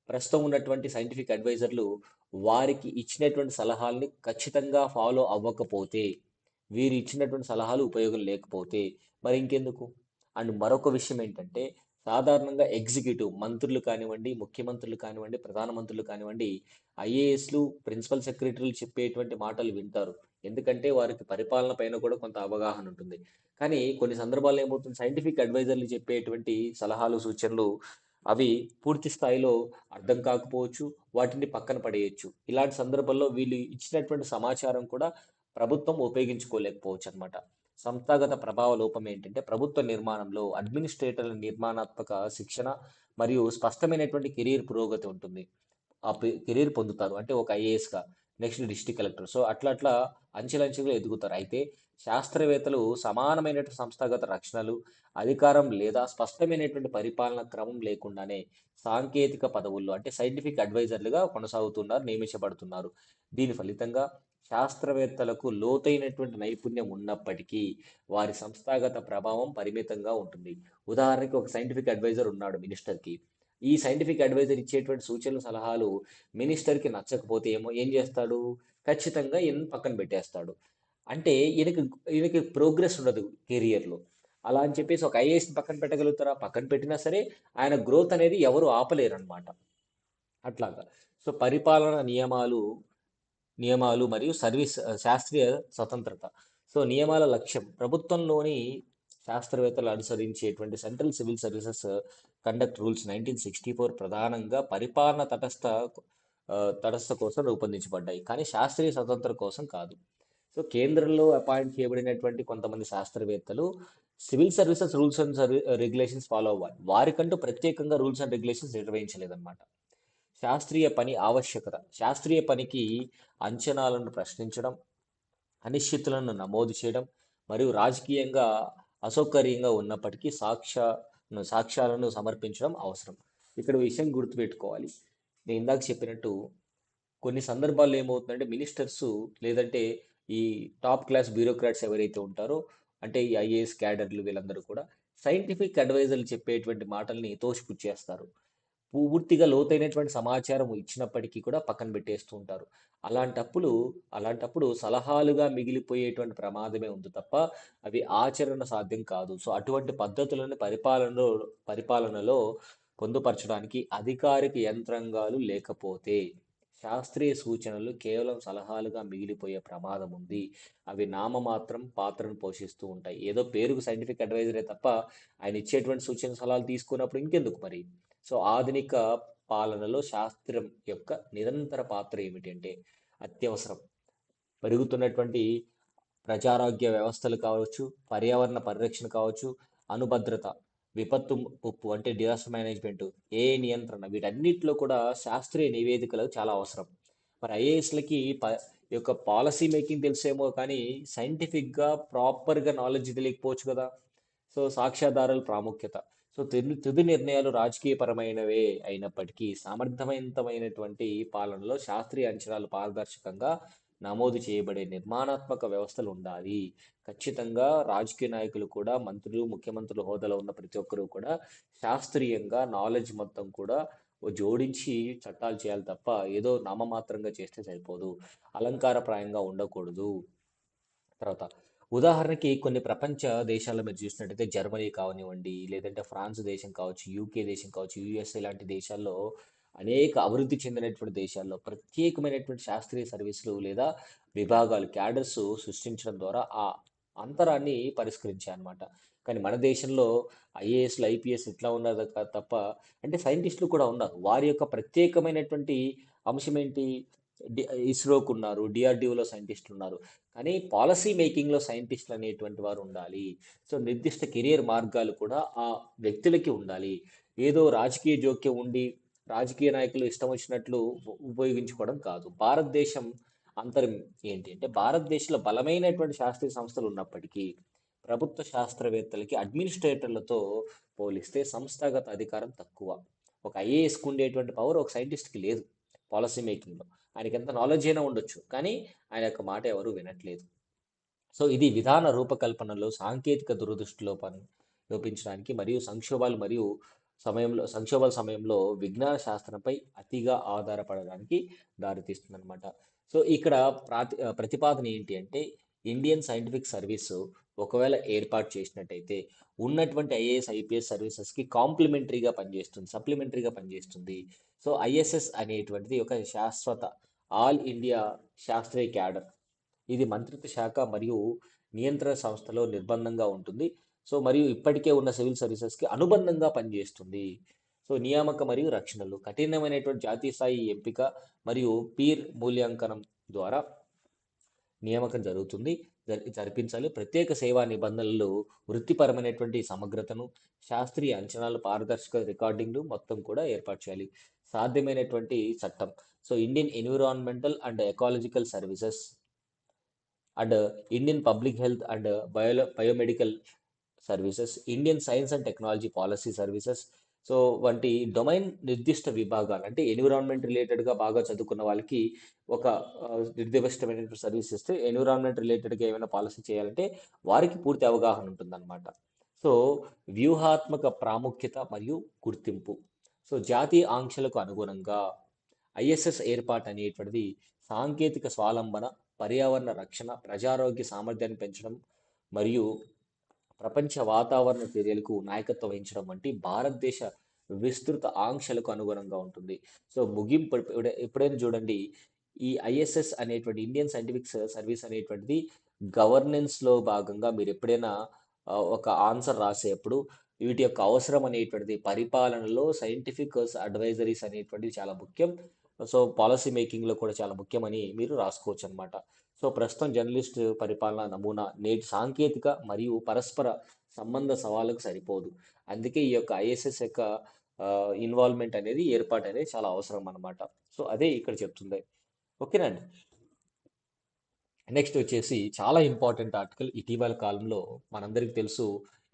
ప్రస్తుతం ఉన్నటువంటి సైంటిఫిక్ అడ్వైజర్లు వారికి ఇచ్చినటువంటి సలహాల్ని ఖచ్చితంగా ఫాలో అవ్వకపోతే, వీరు ఇచ్చినటువంటి సలహాలు ఉపయోగం లేకపోతే మరి ఇంకెందుకు? అండ్ మరొక విషయం ఏంటంటే సాధారణంగా ఎగ్జిక్యూటివ్ మంత్రులు కానివ్వండి, ముఖ్యమంత్రులు కానివ్వండి, ప్రధానమంత్రులు కానివ్వండి, ఐఏఎస్లు, ప్రిన్సిపల్ సెక్రటరీలు చెప్పేటువంటి మాటలు వింటారు. ఎందుకంటే వారికి పరిపాలన పైన కూడా కొంత అవగాహన ఉంటుంది. కానీ కొన్ని సందర్భాల్లో ఏమవుతుంది, సైంటిఫిక్ అడ్వైజర్లు చెప్పేటువంటి సలహాలు, సూచనలు అవి పూర్తి స్థాయిలో అర్థం కాకపోవచ్చు, వాటిని పక్కన పడేయొచ్చు. ఇలాంటి సందర్భాల్లో వీళ్ళు ఇచ్చినటువంటి సమాచారం కూడా ప్రభుత్వం ఉపయోగించుకోలేకపోవచ్చు అనమాట. సంస్థాగత ప్రభావ లోపం ఏంటంటే ప్రభుత్వ నిర్మాణంలో అడ్మినిస్ట్రేటర్ల నిర్మాణాత్మక శిక్షణ మరియు స్పష్టమైనటువంటి కెరీర్ పురోగతి ఉంటుంది. ఆ కెరీర్ పొందుతారు. అంటే ఒక ఐఏఎస్గా నెక్స్ట్ డిస్ట్రిక్ట్ కలెక్టర్. సో అట్లా అంచెలంచెలుగా ఎదుగుతారు. అయితే శాస్త్రవేత్తలు సమానమైనటువంటి సంస్థాగత రక్షణలు, అధికారం లేదా స్పష్టమైనటువంటి పరిపాలన క్రమం లేకుండానే సాంకేతిక పదవుల్లో అంటే సైంటిఫిక్ అడ్వైజర్లుగా కొనసాగుతున్నారు, నియమించబడుతున్నారు. దీని ఫలితంగా శాస్త్రవేత్తలకు లోతైనటువంటి నైపుణ్యం ఉన్నప్పటికీ వారి సంస్థాగత ప్రభావం పరిమితంగా ఉంటుంది. ఉదాహరణకి ఒక సైంటిఫిక్ అడ్వైజర్ ఉన్నాడు మినిస్టర్కి. ఈ సైంటిఫిక్ అడ్వైజర్ ఇచ్చేటువంటి సూచనలు సలహాలు మినిస్టర్కి నచ్చకపోతే ఏం చేస్తాడు? ఖచ్చితంగా ఈయన పక్కన పెట్టేస్తాడు. అంటే ఈయనకి ప్రోగ్రెస్ ఉండదు కెరియర్లో. అలా అని చెప్పేసి ఒక ఐఏఎస్ని పక్కన పెట్టగలుగుతారా? పక్కన పెట్టినా సరే ఆయన గ్రోత్ అనేది ఎవరు ఆపలేరన్నమాట. అట్లాగా. సో పరిపాలన నియమాలు మరియు శాస్త్రీయ స్వతంత్రత. సో నియమాల లక్ష్యం ప్రభుత్వంలోని శాస్త్రవేత్తలు అనుసరించేటువంటి central civil services conduct rules 1964 ప్రధానంగా పరిపాలన తటస్థ కోసం రూపొందించబడ్డాయి, కానీ శాస్త్రీయ స్వతంత్రం కోసం కాదు. సో కేంద్రంలో అపాయింట్ చేయబడినటువంటి కొంతమంది శాస్త్రవేత్తలు civil services rules and regulations follow అవ్వాలి. వారికంటూ ప్రత్యేకంగా రూల్స్ అండ్ రెగ్యులేషన్స్ నిర్వహించలేదన్నమాట. శాస్త్రీయ పని ఆవశ్యకత. శాస్త్రీయ పనికి అంచనాలను ప్రశ్నించడం, అనిశ్చితులను నమోదు చేయడం మరియు రాజకీయంగా అసౌకర్యంగా ఉన్నప్పటికీ సాక్ష్యాలను సమర్పించడం అవసరం. ఇక్కడ విషయం గుర్తుపెట్టుకోవాలి. నేను ఇందాక చెప్పినట్టు కొన్ని సందర్భాల్లో ఏమవుతుందంటే మినిస్టర్స్ లేదంటే ఈ టాప్ క్లాస్ బ్యూరోక్రాట్స్ ఎవరైతే ఉంటారో, అంటే ఈ ఐఏఎస్ క్యాడర్లు వీళ్ళందరూ కూడా సైంటిఫిక్ అడ్వైజర్లు చెప్పేటువంటి మాటల్ని తోసిపుచ్చేస్తారు. పూర్తిగా లోతైనటువంటి సమాచారం ఇచ్చినప్పటికీ కూడా పక్కన పెట్టేస్తూ ఉంటారు. అలాంటప్పుడు అలాంటప్పుడు సలహాలుగా మిగిలిపోయేటువంటి ప్రమాదమే ఉంది తప్ప అవి ఆచరణ సాధ్యం కాదు. సో అటువంటి పద్ధతులను పరిపాలనలో పొందుపరచడానికి అధికారిక యంత్రాంగాలు లేకపోతే శాస్త్రీయ సూచనలు కేవలం సలహాలుగా మిగిలిపోయే ప్రమాదం ఉంది. అవి నామమాత్రం పాత్రను పోషిస్తూ ఉంటాయి. ఏదో పేరుకు సైంటిఫిక్ అడ్వైజరే తప్ప ఆయన ఇచ్చేటువంటి సూచన సలహాలు తీసుకున్నప్పుడు ఇంకెందుకు మరి? సో ఆధునిక పాలనలో శాస్త్రం యొక్క నిరంతర పాత్ర ఏమిటంటే అత్యవసరం. పెరుగుతున్నటువంటి ప్రజారోగ్య వ్యవస్థలు కావచ్చు, పర్యావరణ పరిరక్షణ కావచ్చు, అనుభద్రత, ముప్పు అంటే డిజాస్టర్ మేనేజ్మెంట్, ఏ నియంత్రణ, వీటన్నిటిలో కూడా శాస్త్రీయ నివేదికలు చాలా అవసరం. మరి ఐఏఎస్లకి ఈ యొక్క పాలసీ మేకింగ్ తెలిసేమో కానీ సైంటిఫిక్గా ప్రాపర్గా నాలెడ్జ్ తెలియకపోవచ్చు కదా. సో సాక్ష్యాధారాల ప్రాముఖ్యత. సో తుది నిర్ణయాలు రాజకీయపరమైనవే అయినప్పటికీ సమర్థవంతమైనటువంటి పాలనలో శాస్త్రీయ అంచనాలు పారదర్శకంగా నమోదు చేయబడే నిర్మాణాత్మక వ్యవస్థలు ఉండాలి. ఖచ్చితంగా రాజకీయ నాయకులు కూడా, మంత్రులు, ముఖ్యమంత్రుల హోదాలో ఉన్న ప్రతి ఒక్కరూ కూడా శాస్త్రీయంగా నాలెడ్జ్ మొత్తం కూడా జోడించి చట్టాలు చేయాలి తప్ప ఏదో నామమాత్రంగా చేస్తే సరిపోదు. అలంకారప్రాయంగా ఉండకూడదు. తర్వాత ఉదాహరణకి కొన్ని ప్రపంచ దేశాల్లో మీరు చూసినట్టయితే జర్మనీ కావనివ్వండి, లేదంటే ఫ్రాన్స్ దేశం కావచ్చు, యూకే దేశం కావచ్చు, యుఎస్ఏ లాంటి దేశాల్లో అనేక అభివృద్ధి చెందినటువంటి దేశాల్లో ప్రత్యేకమైనటువంటి శాస్త్రీయ సర్వీసులు లేదా విభాగాలు క్యాడర్స్ సృష్టించడం ద్వారా ఆ అంతరాన్ని పరిష్కరించాయన్నమాట. కానీ మన దేశంలో ఐఏఎస్లు ఐపీఎస్ ఇట్లా ఉన్నారు తప్ప, అంటే సైంటిస్టులు కూడా ఉన్నారు. వారి యొక్క ప్రత్యేకమైనటువంటి అంశం ఏంటి? డి ఇస్రోకు ఉన్నారు, డిఆర్డిఓలో సైంటిస్టులు ఉన్నారు. కానీ పాలసీ మేకింగ్లో సైంటిస్టులు అనేటువంటి వారు ఉండాలి. సో నిర్దిష్ట కెరియర్ మార్గాలు కూడా ఆ వ్యక్తులకి ఉండాలి. ఏదో రాజకీయ జోక్యం ఉండి రాజకీయ నాయకులు ఇష్టం వచ్చినట్లు ఉపయోగించుకోవడం కాదు. భారతదేశం అంతరం ఏంటి అంటే భారతదేశంలో బలమైనటువంటి శాస్త్రీయ సంస్థలు ఉన్నప్పటికీ ప్రభుత్వ శాస్త్రవేత్తలకి అడ్మినిస్ట్రేటర్లతో పోలిస్తే సంస్థాగత అధికారం తక్కువ. ఒక ఐఏఎస్కి ఉండేటువంటి పవర్ ఒక సైంటిస్ట్కి లేదు పాలసీ మేకింగ్లో. ఆయనకి ఎంత నాలెడ్జ్ అయినా ఉండొచ్చు, కానీ ఆయన యొక్క మాట ఎవరు వినట్లేదు. సో ఇది విధాన రూపకల్పనలో సాంకేతిక లోపించడానికి మరియు సంక్షోభాల సమయంలో విజ్ఞాన శాస్త్రంపై అతిగా ఆధారపడడానికి దారితీస్తుందన్నమాట. సో ఇక్కడ ప్రతిపాదన ఏంటి అంటే ఇండియన్ సైంటిఫిక్ సర్వీస్ ఒకవేళ ఏర్పాటు చేసినట్టయితే ఉన్నటువంటి ఐఏఎస్ ఐపీఎస్ సర్వీసెస్కి కాంప్లిమెంటరీగా పనిచేస్తుంది, సప్లిమెంటరీగా పనిచేస్తుంది. సో ఐఎస్ఎస్ అనేటువంటిది ఒక శాశ్వత ఆల్ ఇండియా శాస్త్రీయ క్యాడర్. ఇది మంత్రిత్వ శాఖ మరియు నియంత్రణ సంస్థలో నిర్బంధంగా ఉంటుంది. సో మరియు ఇప్పటికే ఉన్న సివిల్ సర్వీసెస్కి అనుబంధంగా పనిచేస్తుంది. సో నియామక మరియు రక్షణలు కఠినమైనటువంటి జాతీయ స్థాయి ఎంపిక మరియు పీర్ మూల్యాంకనం ద్వారా నియామకం జరిపించాలి. ప్రత్యేక సేవా నిబంధనలు వృత్తిపరమైనటువంటి సమగ్రతను, శాస్త్రీయ అంచనాలు, పారదర్శక రికార్డింగ్లు మొత్తం కూడా ఏర్పాటు చేయాలి. సాధ్యమైనటువంటి చట్టం. So Indian environmental and ecological services and Indian public health and biomedical services, Indian science and technology policy services. So వంటి డొమైన్ నిర్దిష్ట విభాగాలు అంటే ఎన్విరాన్మెంట్ రిలేటెడ్గా బాగా చదువుకున్న వాళ్ళకి ఒక నిర్దిష్టమైనటువంటి సర్వీస్ ఇస్తే ఎన్విరాన్మెంట్ రిలేటెడ్గా ఏమైనా పాలసీ చేయాలంటే వారికి పూర్తి అవగాహన ఉంటుందన్నమాట. సో వ్యూహాత్మక ప్రాముఖ్యత మరియు గుర్తింపు. సో జాతీయ ఆంక్షలకు అనుగుణంగా ఐఎస్ఎస్ ఏర్పాటు అనేటువంటిది సాంకేతిక స్వావలంబన, పర్యావరణ రక్షణ, ప్రజారోగ్య సామర్థ్యాన్ని పెంచడం మరియు ప్రపంచ వాతావరణ చర్యలకు నాయకత్వం వహించడం వంటి భారతదేశ విస్తృత ఆంక్షలకు అనుగుణంగా ఉంటుంది. సో ముగింపు ఎప్పుడైనా చూడండి, ఈ ఐఎస్ఎస్ అనేటువంటి ఇండియన్ సైంటిఫిక్ సర్వీస్ అనేటువంటిది గవర్నెన్స్లో భాగంగా మీరు ఎప్పుడైనా ఒక ఆన్సర్ రాసేప్పుడు వీటి యొక్క అవసరం అనేటువంటిది పరిపాలనలో సైంటిఫిక్ అడ్వైజరీస్ అనేటువంటిది చాలా ముఖ్యం. సో పాలసీ మేకింగ్లో కూడా చాలా ముఖ్యమని మీరు రాసుకోవచ్చు అనమాట. సో ప్రస్తుతం జర్నలిస్ట్ పరిపాలన నమూనా నేటి సాంకేతిక మరియు పరస్పర సంబంధ సవాళ్ళకు సరిపోదు. అందుకే ఈ యొక్క ఐఎస్ఎస్ యొక్క ఇన్వాల్వ్మెంట్ అనేది ఏర్పాటు అనేది చాలా అవసరం అన్నమాట. సో అదే ఇక్కడ చెప్తుంది. ఓకేనండి. నెక్స్ట్ వచ్చేసి చాలా ఇంపార్టెంట్ ఆర్టికల్ ఇటీవల కాలంలో మనందరికీ తెలుసు,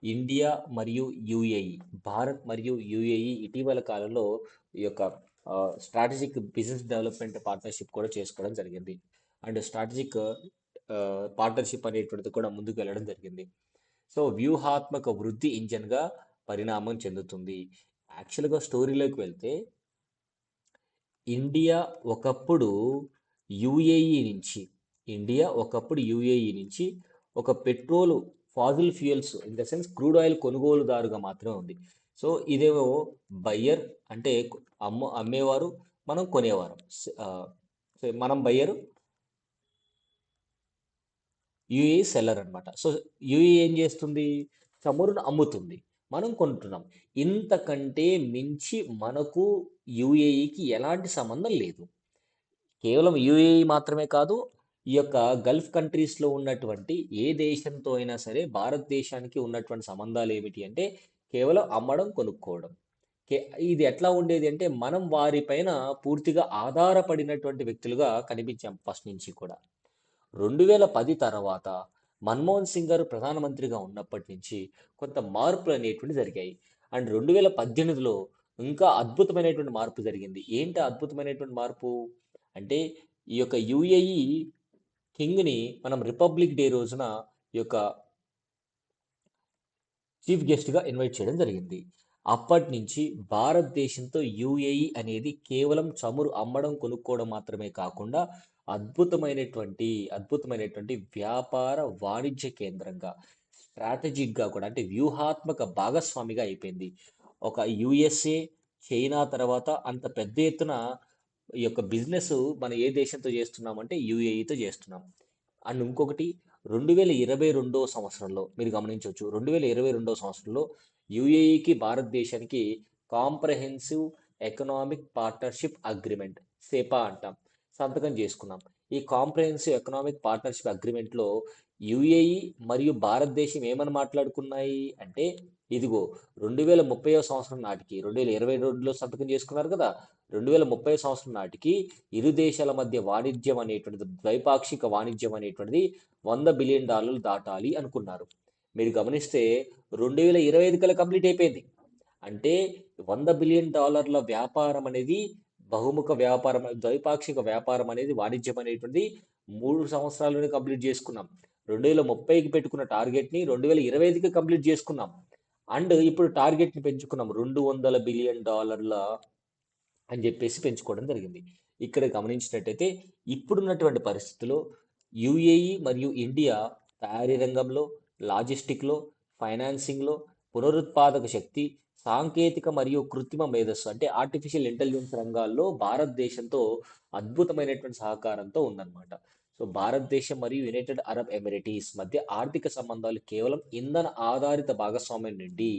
ఇండియా మరియు యుఏఈ, భారత్ మరియు యుఏఈ ఇటీవల కాలంలో ఈ యొక్క స్ట్రాటజిక్ బిజినెస్ డెవలప్మెంట్ పార్ట్నర్షిప్ కూడా చేసుకోవడం జరిగింది. అండ్ స్ట్రాటజిక్ పార్ట్నర్షిప్ అనేటువంటిది కూడా ముందుకు వెళ్ళడం జరిగింది. సో వ్యూహాత్మక వృద్ధి ఇంజన్గా పరిణామం చెందుతుంది. యాక్చువల్గా స్టోరీలోకి వెళ్తే, ఇండియా ఒకప్పుడు యుఏఈ నుంచి ఇండియా ఒకప్పుడు యుఏఈ నుంచి ఒక petrol fossil fuels in the sense crude oil కొనుగోలుదారుగా మాత్రమే ఉంది. సో ఇదేమో బయ్యర్ అంటే అమ్మేవారు, మనం కొనేవారు. సో మనం బయ్యర్, యుఏఈ సెల్లర్ అనమాట. సో యుఏఈ ఏం చేస్తుంది? చమురును అమ్ముతుంది, మనం కొంటున్నాం. ఇంతకంటే మించి మనకు యుఏఈకి ఎలాంటి సంబంధం లేదు. కేవలం యుఏఈ మాత్రమే కాదు, ఈ యొక్క గల్ఫ్ కంట్రీస్లో ఉన్నటువంటి ఏ దేశంతో అయినా సరే భారతదేశానికి ఉన్నటువంటి సంబంధాలు ఏమిటి అంటే కేవలం అమ్మడం, కొనుక్కోవడం. ఇది ఎట్లా ఉండేది అంటే మనం వారిపైన పూర్తిగా ఆధారపడినటువంటి వ్యక్తులుగా కనిపించాం ఫస్ట్ నుంచి కూడా. 2010 తర్వాత మన్మోహన్ సింగ్ గారు ప్రధానమంత్రిగా ఉన్నప్పటి నుంచి కొంత మార్పులు అనేటువంటి జరిగాయి. అండ్ 2018లో ఇంకా అద్భుతమైనటువంటి మార్పు జరిగింది. ఏంటి ఆ అద్భుతమైనటువంటి మార్పు అంటే, ఈ యొక్క యుఏఈ కింగ్ని మనం రిపబ్లిక్ డే రోజున ఈ యొక్క చీఫ్ గెస్ట్గా ఇన్వైట్ చేయడం జరిగింది. అప్పటి నుంచి భారతదేశంతో యుఏఈ అనేది కేవలం చమురు అమ్మడం, కొనుక్కోవడం మాత్రమే కాకుండా అద్భుతమైనటువంటి వ్యాపార వాణిజ్య కేంద్రంగా, స్ట్రాటజిక్గా కూడా అంటే వ్యూహాత్మక భాగస్వామిగా అయిపోయింది. ఒక యుఎస్ఏ, చైనా తర్వాత అంత పెద్ద ఎత్తున ఈ యొక్క బిజినెస్ మనం ఏ దేశంతో చేస్తున్నామంటే యుఏఈతో చేస్తున్నాం. అండ్ ఇంకొకటి, 2022 సంవత్సరంలో మీరు గమనించవచ్చు, 2022 సంవత్సరంలో యుఏఈకి భారతదేశానికి కాంప్రహెన్సివ్ ఎకనామిక్ పార్ట్నర్షిప్ అగ్రిమెంట్, సేపా అంటాం, సంతకం చేసుకున్నాం. ఈ కాంప్రహెన్సివ్ ఎకనామిక్ పార్ట్నర్షిప్ అగ్రిమెంట్లో యుఏఈ మరియు భారతదేశం ఏమని మాట్లాడుకున్నాయి అంటే, ఇదిగో 2030 సంవత్సరం నాటికి, 2022లో సంతకం చేసుకున్నారు కదా, 2030 సంవత్సరం నాటికి ఇరు దేశాల మధ్య వాణిజ్యం అనేటువంటిది, ద్వైపాక్షిక వాణిజ్యం అనేటువంటిది $100 బిలియన్ దాటాలి అనుకున్నారు. మీరు గమనిస్తే 2025 కల్లా కంప్లీట్ అయిపోయింది. అంటే $100 బిలియన్ వ్యాపారం అనేది, బహుముఖ వ్యాపారం, ద్వైపాక్షిక వ్యాపారం అనేది, వాణిజ్యం అనేటువంటిది 3 సంవత్సరాల్లోనే కంప్లీట్ చేసుకున్నాం. 2030కి పెట్టుకున్న టార్గెట్ని 2025కి కంప్లీట్ చేసుకున్నాం. అండ్ ఇప్పుడు టార్గెట్ని పెంచుకున్నాం, $200 బిలియన్ అని చెప్పేసి పెంచుకోవడం జరిగింది. ఇక్కడ గమనించినట్టయితే ఇప్పుడున్నటువంటి పరిస్థితుల్లో యుఏఈ మరియు ఇండియా తయారీ రంగంలో, లాజిస్టిక్లో, ఫైనాన్సింగ్లో, పునరుత్పాదక శక్తి, సాంకేతిక మరియు కృత్రిమ మేధస్సు అంటే ఆర్టిఫిషియల్ ఇంటెలిజెన్స్ రంగాల్లో భారతదేశంతో అద్భుతమైనటువంటి సహకారంతో ఉందన్నమాట. సో భారతదేశం మరియు యునైటెడ్ అరబ్ ఎమిరేటీస్ మధ్య ఆర్థిక సంబంధాలు కేవలం ఇంధన ఆధారిత భాగస్వామ్యం నుండి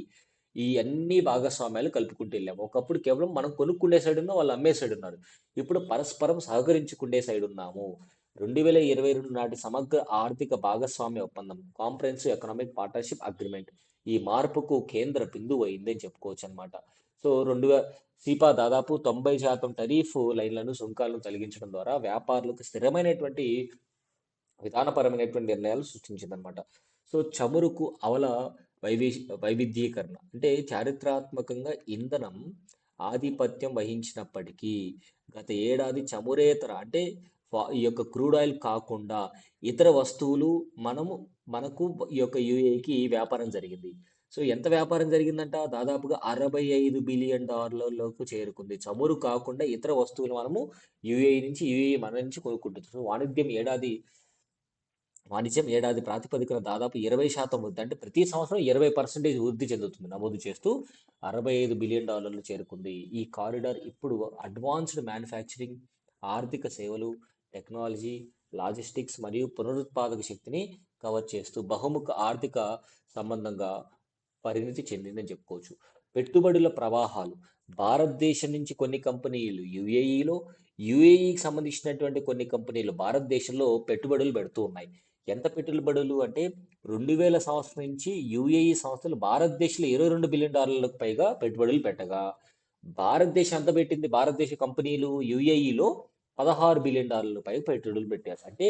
ఈ అన్ని భాగస్వామ్యాలు కలుపుకుంటూ వెళ్ళాము. ఒకప్పుడు కేవలం మనం కొనుక్కుండే సైడ్ ఉన్నాం, వాళ్ళు అమ్మే సైడ్ ఉన్నారు. ఇప్పుడు పరస్పరం సహకరించుకుండే సైడ్ ఉన్నాము. 2022 నాటి సమగ్ర ఆర్థిక భాగస్వామ్య ఒప్పందం, కాంప్రహెన్సివ్ ఎకనామిక్ పార్ట్నర్షిప్ అగ్రిమెంట్, ఈ మార్పుకు కేంద్ర బిందువు అయిందని చెప్పుకోవచ్చు అనమాట. సో సిపా దాదాపు 90% టరీఫ్ లైన్లను, సుంకాలను తొలగించడం ద్వారా వ్యాపారులకు స్థిరమైనటువంటి విధానపరమైనటువంటి నిర్ణయాలు సృష్టించిందనమాట. సో చమురుకు వైవి వైవిధ్యీకరణ అంటే చారిత్రాత్మకంగా ఇంధనం ఆధిపత్యం వహించినప్పటికీ గత ఏడాది చమురేతర అంటే ఈ యొక్క క్రూడ్ ఆయిల్ కాకుండా ఇతర వస్తువులు మనకు ఈ యొక్క యుఏఈకి వ్యాపారం జరిగింది. సో ఎంత వ్యాపారం జరిగిందంట? దాదాపుగా $65 బిలియన్ చేరుకుంది. చమురు కాకుండా ఇతర వస్తువులు మనము యుఏఈ నుంచి, యుఏఈ మన నుంచి కొనుక్కుంటుంది. సో వాణిజ్యం ఏడాది ప్రాతిపదికన దాదాపు 20% వృద్ధి. అంటే ప్రతి సంవత్సరం 20% వృద్ధి చెందుతుంది నమోదు చేస్తూ $65 బిలియన్ చేరుకుంది. ఈ కారిడార్ ఇప్పుడు అడ్వాన్స్డ్ మ్యానుఫ్యాక్చరింగ్, ఆర్థిక సేవలు, టెక్నాలజీ, లాజిస్టిక్స్ మరియు పునరుత్పాదక శక్తిని కవర్ చేస్తూ బహుముఖ ఆర్థిక సంబంధంగా పరిణితి చెందిందని చెప్పుకోవచ్చు. పెట్టుబడుల ప్రవాహాలు భారతదేశం నుంచి కొన్ని కంపెనీలు యుఏఈలో, యుఏఈకి సంబంధించినటువంటి కొన్ని కంపెనీలు భారతదేశంలో పెట్టుబడులు పెడుతూ ఉన్నాయి. ఎంత పెట్టుబడులు అంటే 2000 సంవత్సరం నుంచి యుఏఈ సంస్థలు భారతదేశంలో $22 బిలియన్ పైగా పెట్టుబడులు పెట్టగా భారతదేశం ఎంత పెట్టింది? భారతదేశ కంపెనీలు యుఏఈలో $16 బిలియన్ పైగా పెట్టుబడులు పెట్టారు. అంటే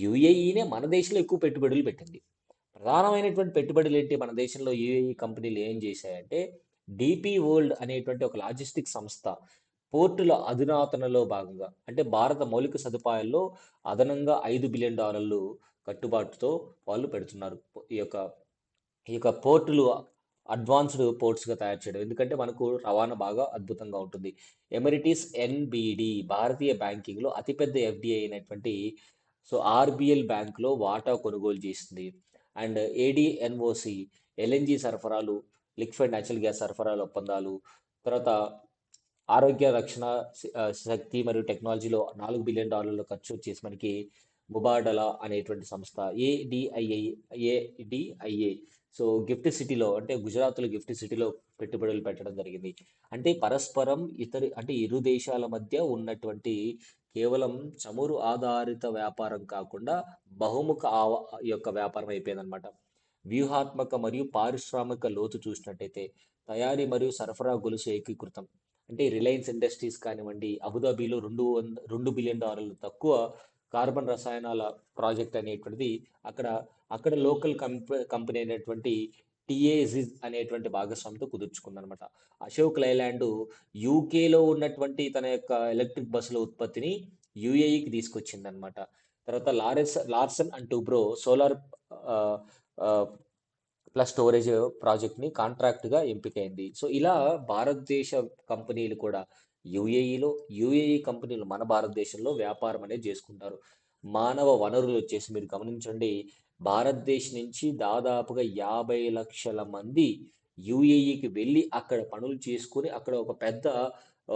యుఏఈనే మన దేశంలో ఎక్కువ పెట్టుబడులు పెట్టింది. ప్రధానమైనటువంటి పెట్టుబడులు ఏంటి? మన దేశంలో యుఏఈ కంపెనీలు ఏం చేశాయంటే డిపి వరల్డ్ అనేటువంటి ఒక లాజిస్టిక్ సంస్థ పోర్టుల అధునాతనలో భాగంగా అంటే భారత మౌలిక సదుపాయాల్లో అదనంగా $5 బిలియన్ కట్టుబాటుతో వాళ్ళు పెడుతున్నారు. ఈ యొక్క ఈ యొక్క పోర్టులు అడ్వాన్స్డ్ పోర్ట్స్గా తయారు చేయడం. ఎందుకంటే మనకు రవాణా బాగా అద్భుతంగా ఉంటుంది. ఎమరిటిస్ ఎన్బిడి భారతీయ బ్యాంకింగ్లో అతిపెద్ద ఎఫ్డిఐ అయినటువంటి ఆర్బిఎల్ బ్యాంకులో వాటా కొనుగోలు చేసింది. అండ్ ఏడిఎన్ఓసి ఎల్ఎన్జి సరఫరాలు, లిక్విడ్ న్యాచురల్ గ్యాస్ సరఫరాల ఒప్పందాలు, తర్వాత ఆరోగ్య రక్షణ శక్తి మరియు టెక్నాలజీలో $4 బిలియన్ ఖర్చు వచ్చేసి మనకి ముబాడలా అనేటువంటి సంస్థ ఏడిఐఏ గిఫ్ట్ సిటీలో అంటే గుజరాత్లో గిఫ్ట్ సిటీలో పెట్టుబడులు పెట్టడం జరిగింది. అంటే పరస్పరం అంటే ఇరు దేశాల మధ్య ఉన్నటువంటి కేవలం చమురు ఆధారిత వ్యాపారం కాకుండా బహుముఖ ఈ యొక్క వ్యాపారం అయిపోయిందనమాట. వ్యూహాత్మక మరియు పారిశ్రామిక లోతు చూసినట్టయితే తయారీ మరియు సరఫరా గొలుసు ఏకీకృతం. అంటే రిలయన్స్ ఇండస్ట్రీస్ కానివ్వండి, అబుదాబిలో $2 బిలియన్ తక్కువ కార్బన్ రసాయనాల ప్రాజెక్ట్ అనేటువంటిది అక్కడ అక్కడ లోకల్ కంపెనీ అయినటువంటి టిఏజిజ్ అనేటువంటి భాగస్వామితో కుదుర్చుకుందనమాట. అశోక్ లైలాండ్ యూకేలో ఉన్నటువంటి తన యొక్క ఎలక్ట్రిక్ బస్సుల ఉత్పత్తిని యుఏఈకి తీసుకొచ్చిందనమాట. తర్వాత Larson and Toubro solar plus storage ప్రాజెక్ట్ని కాంట్రాక్ట్గా ఎంపికైంది. సో ఇలా భారతదేశ కంపెనీలు కూడా యుఏఈలో, యుఏఈ కంపెనీలు మన భారతదేశంలో వ్యాపారం అనేది చేసుకుంటారు. మానవ వనరులు వచ్చేసి మీరు గమనించండి, భారతదేశం నుంచి దాదాపుగా 50 లక్షల మంది యుఏఈకి వెళ్ళి అక్కడ పనులు చేసుకుని అక్కడ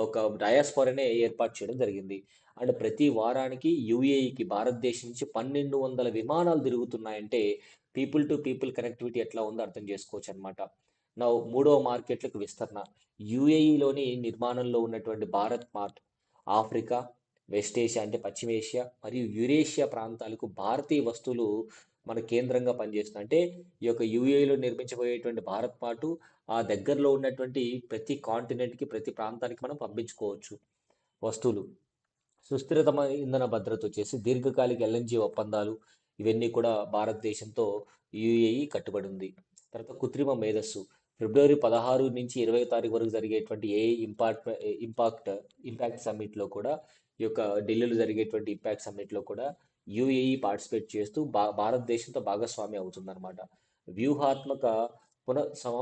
ఒక డయాస్పోరానే ఏర్పాటు చేయడం జరిగింది. అండ్ ప్రతి వారానికి యుఏఈకి భారతదేశం నుంచి 1200 విమానాలు తిరుగుతున్నాయంటే పీపుల్ టు పీపుల్ కనెక్టివిటీ ఎట్లా ఉందో అర్థం చేసుకోవచ్చు అనమాట. నా మూడవ మార్కెట్లకు విస్తరణ యుఏఈలోని నిర్మాణంలో ఉన్నటువంటి Bharat mart Africa, west Asia అంటే పశ్చిమ ఏషియా మరియు యురేషియా ప్రాంతాలకు భారతీయ వస్తువులు మన కేంద్రంగా పనిచేస్తుంది. అంటే ఈ యొక్క యుఏఈలో నిర్మించబోయేటువంటి భారత్ మార్ట్ ఆ దగ్గరలో ఉన్నటువంటి ప్రతి కాంటినెంట్కి, ప్రతి ప్రాంతానికి మనం పంపించుకోవచ్చు వస్తువులు. సుస్థిరతమైన ఇంధన భద్రత వచ్చేసి దీర్ఘకాలిక ఎల్ఎన్జి ఒప్పందాలు ఇవన్నీ కూడా భారతదేశంతో యుఏఈ కట్టుబడి ఉంది. తర్వాత కృత్రిమ మేధస్సు ఫిబ్రవరి 16 నుంచి 20 తారీఖు వరకు జరిగేటువంటి ఇంపాక్ట్ సమ్మిట్లో కూడా ఈ యొక్క ఢిల్లీలో జరిగేటువంటి ఇంపాక్ట్ సమ్మిట్లో కూడా యుఏఈ పార్టిసిపేట్ చేస్తూ భారతదేశంతో భాగస్వామి అవుతుందన్నమాట. వ్యూహాత్మక పున సమ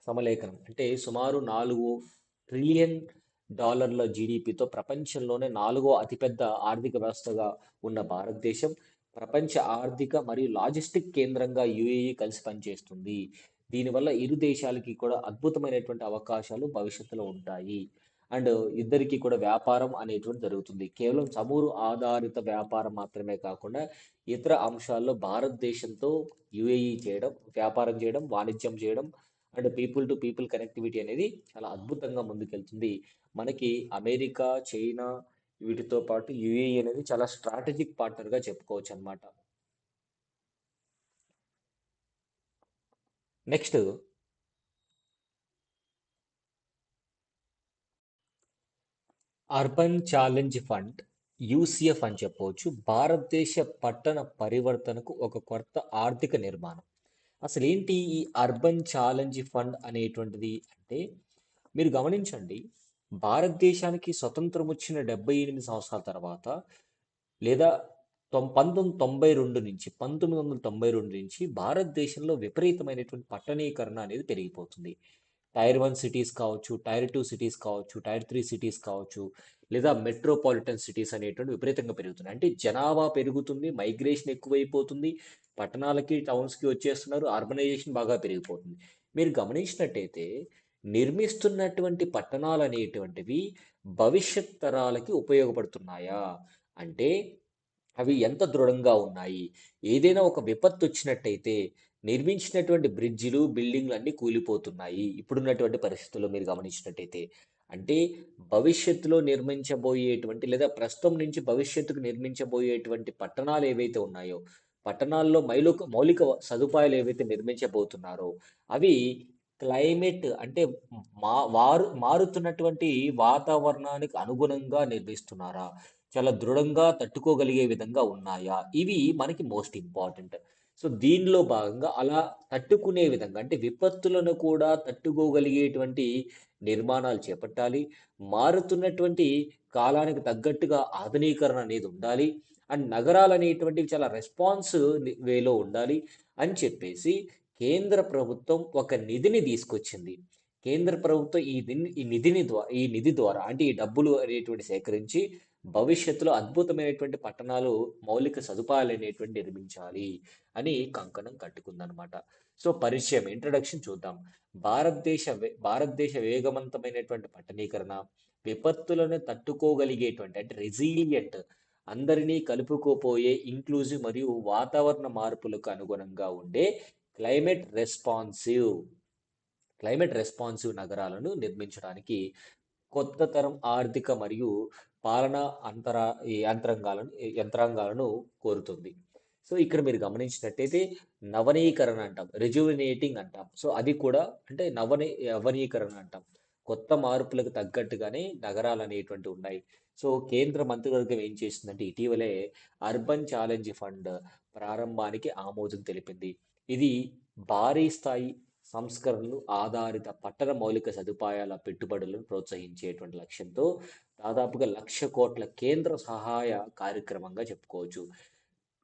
సమలేఖనం అంటే సుమారు $4 ట్రిలియన్ జీడిపితో ప్రపంచంలోనే 4వ అతిపెద్ద ఆర్థిక వ్యవస్థగా ఉన్న భారతదేశం ప్రపంచ ఆర్థిక మరియు లాజిస్టిక్ కేంద్రంగా యుఏఈ కలిసి పనిచేస్తుంది. దీనివల్ల ఇరు దేశాలకి కూడా అద్భుతమైనటువంటి అవకాశాలు భవిష్యత్తులో ఉంటాయి. అండ్ ఇద్దరికి కూడా వ్యాపారం అనేటువంటి జరుగుతుంది. కేవలం చమురు ఆధారిత వ్యాపారం మాత్రమే కాకుండా ఇతర అంశాల్లో భారతదేశంతో యుఏఈ వ్యాపారం చేయడం, వాణిజ్యం చేయడం and people to people connectivity అనేది చాలా అద్భుతంగా ముందుకెళ్తుంది. మనకి అమెరికా, చైనా వీటితో పాటు యుఏఈ అనేది చాలా స్ట్రాటజిక్ పార్ట్నర్గా చెప్పుకోవచ్చు అనమాట. నెక్స్ట్ అర్బన్ ఛాలెంజ్ ఫండ్ యూసిఎఫ్ అని చెప్పవచ్చు. భారతదేశ పట్టణ పరివర్తనకు ఒక కొత్త ఆర్థిక నిర్మాణం. అసలేంటి ఈ అర్బన్ ఛాలెంజ్ ఫండ్ అనేటువంటిది అంటే మీరు గమనించండి. భారతదేశానికి స్వతంత్రం వచ్చిన 78 సంవత్సరాల తర్వాత లేదా 1992 నుంచి భారతదేశంలో విపరీతమైనటువంటి పట్టణీకరణ అనేది పెరిగిపోతుంది. టైర్ 1 సిటీస్ కావచ్చు, టైర్ 2 సిటీస్ కావచ్చు, టైర్ 3 సిటీస్ కావచ్చు, లేదా మెట్రోపాలిటన్ సిటీస్ అనేటువంటి విపరీతంగా పెరుగుతున్నాయి. అంటే జనాభా పెరుగుతుంది, మైగ్రేషన్ ఎక్కువైపోతుంది, పట్టణాలకి, టౌన్స్‌కి వచ్చేస్తున్నారు, అర్బనైజేషన్ బాగా పెరిగిపోతుంది. మీరు గమనించినట్టయితే నిర్మిస్తున్నటువంటి పట్టణాలనేటువంటివి భవిష్యత్ తరాలకి ఉపయోగపడుతున్నాయా? అంటే అవి ఎంత దృఢంగా ఉన్నాయి? ఏదైనా ఒక విపత్తు వచ్చినట్టయితే నిర్మించినటువంటి బ్రిడ్జిలు, బిల్డింగ్‌లు అన్నీ కూలిపోతున్నాయి. ఇప్పుడున్నటువంటి పరిస్థితుల్లో మీరు గమనించినట్టయితే. అంటే భవిష్యత్తులో నిర్మించబోయేటువంటి లేదా ప్రస్తుతం నుంచి భవిష్యత్తుకు నిర్మించబోయేటువంటి పట్టణాలు ఏవైతే ఉన్నాయో, పట్టణాల్లో మౌలిక సదుపాయాలు ఏవైతే నిర్మించబోతున్నారో, అవి క్లైమేట్ అంటే మారుతున్నటువంటి వాతావరణానికి అనుగుణంగా నిర్మిస్తున్నారా? చాలా దృఢంగా తట్టుకోగలిగే విధంగా ఉన్నాయా? ఇవి మనకి మోస్ట్ ఇంపార్టెంట్. సో, దీనిలో భాగంగా అలా తట్టుకునే విధంగా అంటే విపత్తులను కూడా తట్టుకోగలిగేటువంటి నిర్మాణాలు చేపట్టాలి. మారుతున్నటువంటి కాలానికి తగ్గట్టుగా ఆధునీకరణ అనేది ఉండాలి. అండ్ నగరాలనేటువంటివి చాలా వేలో ఉండాలి అని చెప్పేసి కేంద్ర ప్రభుత్వం ఒక నిధిని తీసుకొచ్చింది. కేంద్ర ప్రభుత్వం ఈ నిధి ద్వారా అంటే ఈ డబ్బులు అనేటువంటి సేకరించి భవిష్యత్తులో అద్భుతమైనటువంటి పట్టణాలు, మౌలిక సదుపాయాలనేటువంటివి నిర్మించాలి అని కంకణం కట్టుకుందనమాట. సో, పరిచయం ఇంట్రడక్షన్ చూద్దాం. భారతదేశ వేగవంతమైనటువంటి పట్టణీకరణ, విపత్తులను తట్టుకోగలిగేటువంటి అంటే రెసిలియంట్ అందరినీ కలుపుకోపోయే ఇంక్లూజివ్ మరియు వాతావరణ మార్పులకు అనుగుణంగా ఉండే క్లైమేట్ రెస్పాన్సివ్ క్లైమేట్ రెస్పాన్సివ్ నగరాలను నిర్మించడానికి కొత్త తరం ఆర్థిక మరియు పాలనా ఈ యంత్రాంగాలను కోరుతుంది. సో, ఇక్కడ మీరు గమనించినట్టయితే నవనీకరణ అంటాం. రిజువినేటింగ్ అంటాం. సో, అది కూడా అంటే యవనీకరణ అంటాం. కొత్త మార్పులకు తగ్గట్టుగానే నగరాలనేటువంటివి ఉన్నాయి. సో, కేంద్ర మంత్రివర్గం ఏం చేసిందంటే ఇటీవలే అర్బన్ ఛాలెంజ్ ఫండ్ ప్రారంభానికి ఆమోదం తెలిపింది. ఇది భారీ స్థాయి సంస్కరణలు ఆధారిత పట్టణ మౌలిక సదుపాయాల పెట్టుబడులను ప్రోత్సహించేటువంటి లక్ష్యంతో దాదాపుగా 1,00,00,000 కేంద్ర సహాయ కార్యక్రమంగా చెప్పుకోవచ్చు.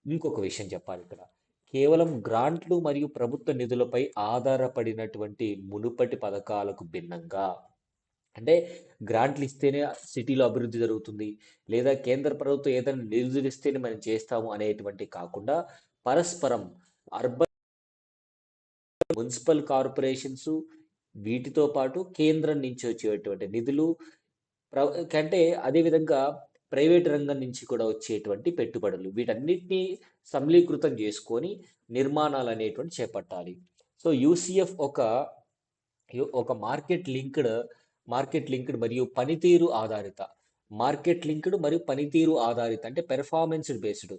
ఇంకొక విషయం చెప్పాలి ఇక్కడ. కేవలం గ్రాంట్లు మరియు ప్రభుత్వ నిధులపై ఆధారపడినటువంటి మునుపటి పథకాలకు భిన్నంగా అంటే గ్రాంట్లు ఇస్తేనే సిటీలో అభివృద్ధి జరుగుతుంది. లేదా కేంద్ర ప్రభుత్వం ఏదైనా నిధులు ఇస్తేనే మనం చేస్తాము అనేటువంటి కాకుండా పరస్పరం అర్బన్ మున్సిపల్ కార్పొరేషన్స్ వీటితో పాటు కేంద్రం నుంచి వచ్చేటువంటి నిధులు కంటే అదేవిధంగా ప్రైవేట్ రంగం నుంచి కూడా వచ్చేటువంటి పెట్టుబడులు వీటన్నిటిని సమ్లీకృతం చేసుకొని నిర్మాణాలు అనేటువంటి చేపట్టాలి. సో, యూసీఎఫ్ ఒక మార్కెట్ లింక్డ్ మరియు పనితీరు ఆధారిత అంటే పెర్ఫార్మెన్స్ బేస్డ్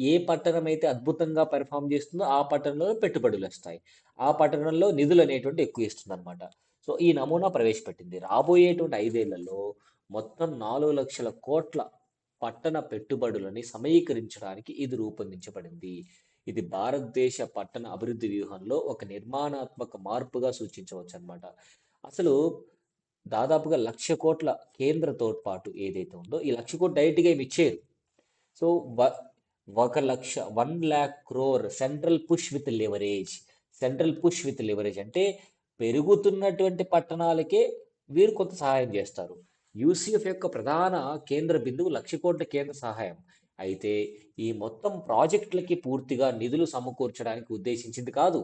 ఏ పట్టణం అయితే అద్భుతంగా పెర్ఫామ్ చేస్తుందో ఆ పట్టణంలో పెట్టుబడులు వస్తాయి. ఆ పట్టణంలో నిధులు అనేటువంటి ఎక్కువ ఇస్తుంది అనమాట. సో, ఈ నమూనా ప్రవేశపెట్టింది. రాబోయేటువంటి 5 ఏళ్లలో మొత్తం 4,00,000 కోట్ల పట్టణ పెట్టుబడులని సమీకరించడానికి ఇది రూపొందించబడింది. ఇది భారతదేశ పట్టణ అభివృద్ధి వ్యూహంలో ఒక నిర్మాణాత్మక మార్పుగా సూచించవచ్చు అనమాట. అసలు దాదాపుగా 1,00,000 కోట్ల కేంద్ర తోడ్పాటు ఏదైతే ఉందో ఈ 1,00,000 కోట్లు డైరెక్ట్గా ఏమి ఇచ్చేరు. సో, వ- 1,00,000 crore central push with leverage అంటే పెరుగుతున్నటువంటి పట్టణాలకే వీరు కొంత సహాయం చేస్తారు. యూసీఎఫ్ యొక్క ప్రధాన కేంద్ర బిందువు 1,00,000 కోట్ల కేంద్ర సహాయం. అయితే ఈ మొత్తం ప్రాజెక్టులకి పూర్తిగా నిధులు సమకూర్చడానికి ఉద్దేశించింది కాదు.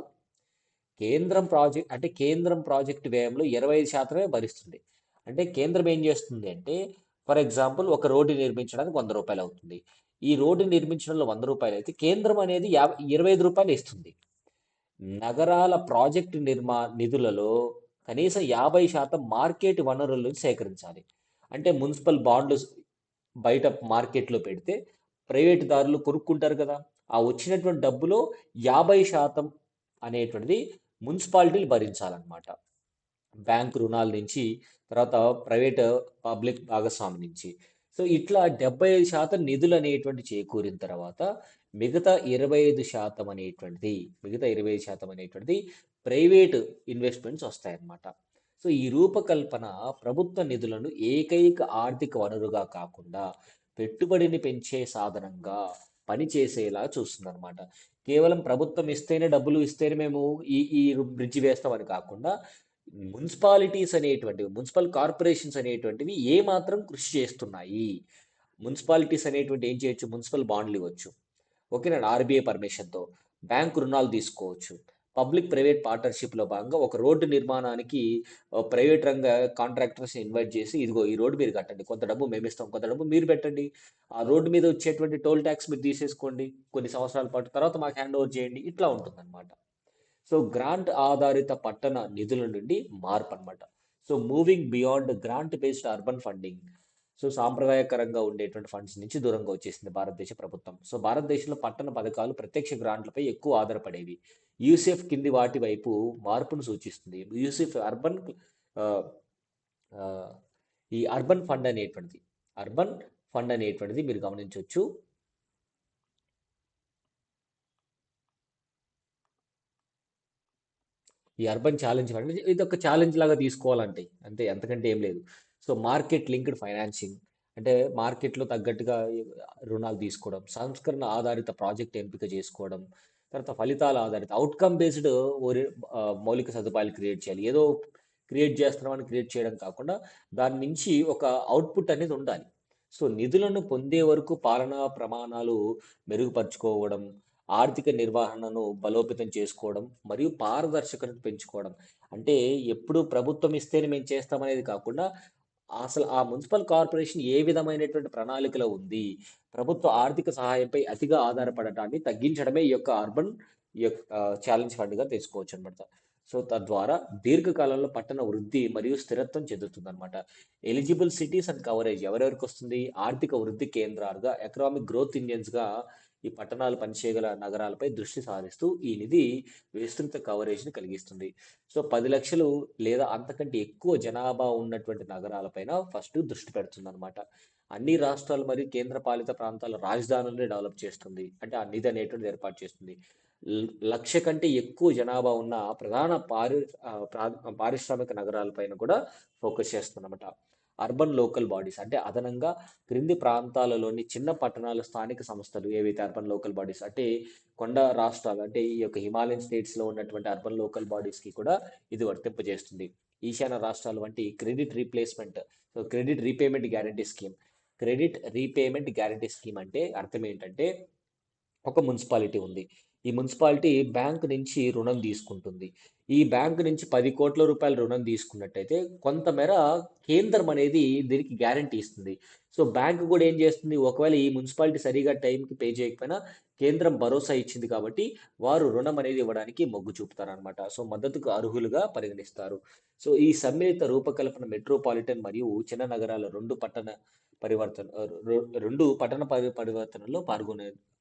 కేంద్రం ప్రాజెక్టు వ్యయంలో 25% భరిస్తుంది. అంటే కేంద్రం ఏం చేస్తుంది అంటే ఫర్ ఎగ్జాంపుల్ ఒక రోడ్డు నిర్మించడానికి రూ. 100 అవుతుంది. ఈ రోడ్డు నిర్మించడంలో రూ. 100 అయితే కేంద్రం అనేది రూ. 25 ఇస్తుంది. నగరాల ప్రాజెక్టు నిధులలో కనీసం 50% మార్కెట్ వనరుల నుంచి సేకరించాలి. అంటే మున్సిపల్ బాండ్లు బయట మార్కెట్లో పెడితే ప్రైవేటు దారులు కొనుక్కుంటారు కదా! ఆ వచ్చినటువంటి డబ్బులో 50% అనేటువంటిది మున్సిపాలిటీలు భరించాలన్నమాట. బ్యాంక్ రుణాల నుంచి, తర్వాత ప్రైవేట్ పబ్లిక్ భాగస్వామి నుంచి. సో ఇట్లా 75% నిధులు అనేటువంటి చేకూరిన తర్వాత మిగతా 25% అనేటువంటిది మిగతా 25% అనేటువంటిది ప్రైవేట్ ఇన్వెస్ట్మెంట్స్ వస్తాయన్నమాట. సో ఈ రూపకల్పన ప్రభుత్వ నిధులను ఏకైక ఆర్థిక వనరుగా కాకుండా పెట్టుబడిని పెంచే సాధనంగా పనిచేసేలా చూస్తుందన్నమాట. కేవలం ప్రభుత్వం ఇస్తేనే డబ్బులు ఇస్తేనే మేము ఈ బ్రిడ్జి వేస్తామని కాకుండా మున్సిపల్ కార్పొరేషన్స్ అనేటువంటివి ఏ మాత్రం కృషి చేస్తున్నాయి. మున్సిపాలిటీస్ అనేటువంటి ఏం చేయొచ్చు, మున్సిపల్ బాండ్లు ఇవ్వచ్చు. ఓకేనా, ఆర్బీఐ పర్మిషన్తో బ్యాంక్ రుణాలు తీసుకోవచ్చు. పబ్లిక్ ప్రైవేట్ పార్ట్నర్షిప్లో భాగంగా ఒక రోడ్డు నిర్మాణానికి ప్రైవేట్ రంగ కాంట్రాక్టర్స్ని ఇన్వైట్ చేసి, ఇదిగో ఈ రోడ్డు మీరు కట్టండి, కొంత డబ్బు మేము ఇస్తాం, కొంత డబ్బు మీరు పెట్టండి, ఆ రోడ్డు మీద వచ్చేటువంటి టోల్ ట్యాక్స్ మీరు తీసేసుకోండి కొన్ని సంవత్సరాల పాటు, తర్వాత మాకు హ్యాండ్ ఓవర్ చేయండి, ఇట్లా ఉంటుందన్నమాట. సో గ్రాంట్ ఆధారిత పట్టణ నిధుల నుండి మార్పు అన్నమాట. So moving beyond grant based urban funding. So సాంప్రదాయకరంగా ఉండేటువంటి ఫండ్స్ నుంచి దూరంగా వచ్చేసింది భారతదేశ ప్రభుత్వం. సో భారతదేశంలో పట్టణ పథకాలు ప్రత్యక్ష గ్రాంట్లపై ఎక్కువ ఆధారపడేవి. యూసెఫ్ కింది వాటి వైపు మార్పును సూచిస్తుంది. యూసెఫ్ అర్బన్ ఆ, ఆ, ఈ అర్బన్ ఫండ్ అనేటువంటిది మీరు గమనించవచ్చు. ఈ అర్బన్ ఛాలెంజ్ ఫండ్ ఇది ఒక ఛాలెంజ్ లాగా తీసుకోవాలంటే అంతే, అంతకంటే ఏం లేదు. సో మార్కెట్ లింక్డ్ ఫైనాన్సింగ్ అంటే మార్కెట్లో తగ్గట్టుగా రుణాలు తీసుకోవడం, సంస్కరణ ఆధారిత ప్రాజెక్ట్ ఎంపిక చేసుకోవడం, తర్వాత ఫలితాల ఆధారిత అవుట్కమ్ బేస్డ్ మౌలిక సదుపాయాలు క్రియేట్ చేయాలి. ఏదో క్రియేట్ చేస్తున్నామని క్రియేట్ చేయడం కాకుండా దాని నుంచి ఒక అవుట్పుట్ అనేది ఉండాలి. సో నిధులను పొందే వరకు పాలనా ప్రమాణాలు మెరుగుపరుచుకోవడం, ఆర్థిక నిర్వహణను బలోపేతం చేసుకోవడం మరియు పారదర్శకతను పెంచుకోవడం. అంటే ఎప్పుడు ప్రభుత్వం ఇస్తేనే మేము చేస్తామనేది కాకుండా అసలు ఆ మున్సిపల్ కార్పొరేషన్ ఏ విధమైనటువంటి ప్రణాళికలో ఉంది, ప్రభుత్వ ఆర్థిక సహాయంపై అతిగా ఆధారపడటాన్ని తగ్గించడమే ఈ యొక్క అర్బన్ ఛాలెంజ్ ఫండ్గా తెచ్చుకోవచ్చు అనమాట. సో తద్వారా దీర్ఘకాలంలో పట్టణ వృద్ధి మరియు స్థిరత్వం చెందుతుంది అనమాట. ఎలిజిబుల్ సిటీస్ అండ్ కవరేజ్ ఎవరెవరికి వస్తుంది, ఆర్థిక వృద్ధి కేంద్రాలుగా, ఎకనామిక్ గ్రోత్ ఇంజన్స్గా ఈ పట్టణాలు పనిచేయగల నగరాలపై దృష్టి సారిస్తూ ఈ నిధి విస్తృత కవరేజ్ని కలిగిస్తుంది. సో 10 లక్షలు లేదా అంతకంటే ఎక్కువ జనాభా ఉన్నటువంటి నగరాలపైన ఫస్ట్ దృష్టి పెడుతుంది అనమాట. అన్ని రాష్ట్రాలు మరియు కేంద్ర పాలిత ప్రాంతాల రాజధానుల్ని డెవలప్ చేస్తుంది, అంటే ఆ నిధి అనేటువంటిది ఏర్పాటు చేస్తుంది. 1 లక్ష కంటే ఎక్కువ జనాభా ఉన్న ప్రధాన పారిశ్రామిక నగరాలపైన కూడా ఫోకస్ చేస్తుంది అనమాట. అర్బన్ లోకల్ బాడీస్ అంటే అదనంగా క్రింది ప్రాంతాలలోని చిన్న పట్టణాల స్థానిక సంస్థలు ఏవైతే అర్బన్ లోకల్ బాడీస్ అంటే కొండ రాష్ట్రాలు అంటే ఈ యొక్క హిమాలయన్ స్టేట్స్లో ఉన్నటువంటి అర్బన్ లోకల్ బాడీస్కి కూడా ఇది వర్తింపజేస్తుంది. ఈశాన్య రాష్ట్రాలు వంటి క్రెడిట్ రీపేమెంట్ గ్యారంటీ స్కీమ్ అంటే అర్థం ఏంటంటే, ఒక మున్సిపాలిటీ ఉంది. ఈ మున్సిపాలిటీ బ్యాంక్ నుంచి రుణం తీసుకుంటుంది. ఈ బ్యాంక్ నుంచి 10 కోట్ల రూపాయల రుణం తీసుకున్నట్టయితే కొంతమేర కేంద్రం అనేది దీనికి గ్యారంటీ ఇస్తుంది. సో బ్యాంక్ కూడా ఏం చేస్తుంది, ఒకవేళ ఈ మున్సిపాలిటీ సరిగా టైంకి పే చేయకపోయినా కేంద్రం భరోసా ఇచ్చింది కాబట్టి వారు రుణం అనేది ఇవ్వడానికి మొగ్గు చూపుతారనమాట. సో మద్దతుకు అర్హులుగా పరిగణిస్తారు. సో ఈ సమ్మిళిత రూపకల్పన మెట్రోపాలిటన్ మరియు చిన్న నగరాల రెండు పట్టణ పరివర్తనలో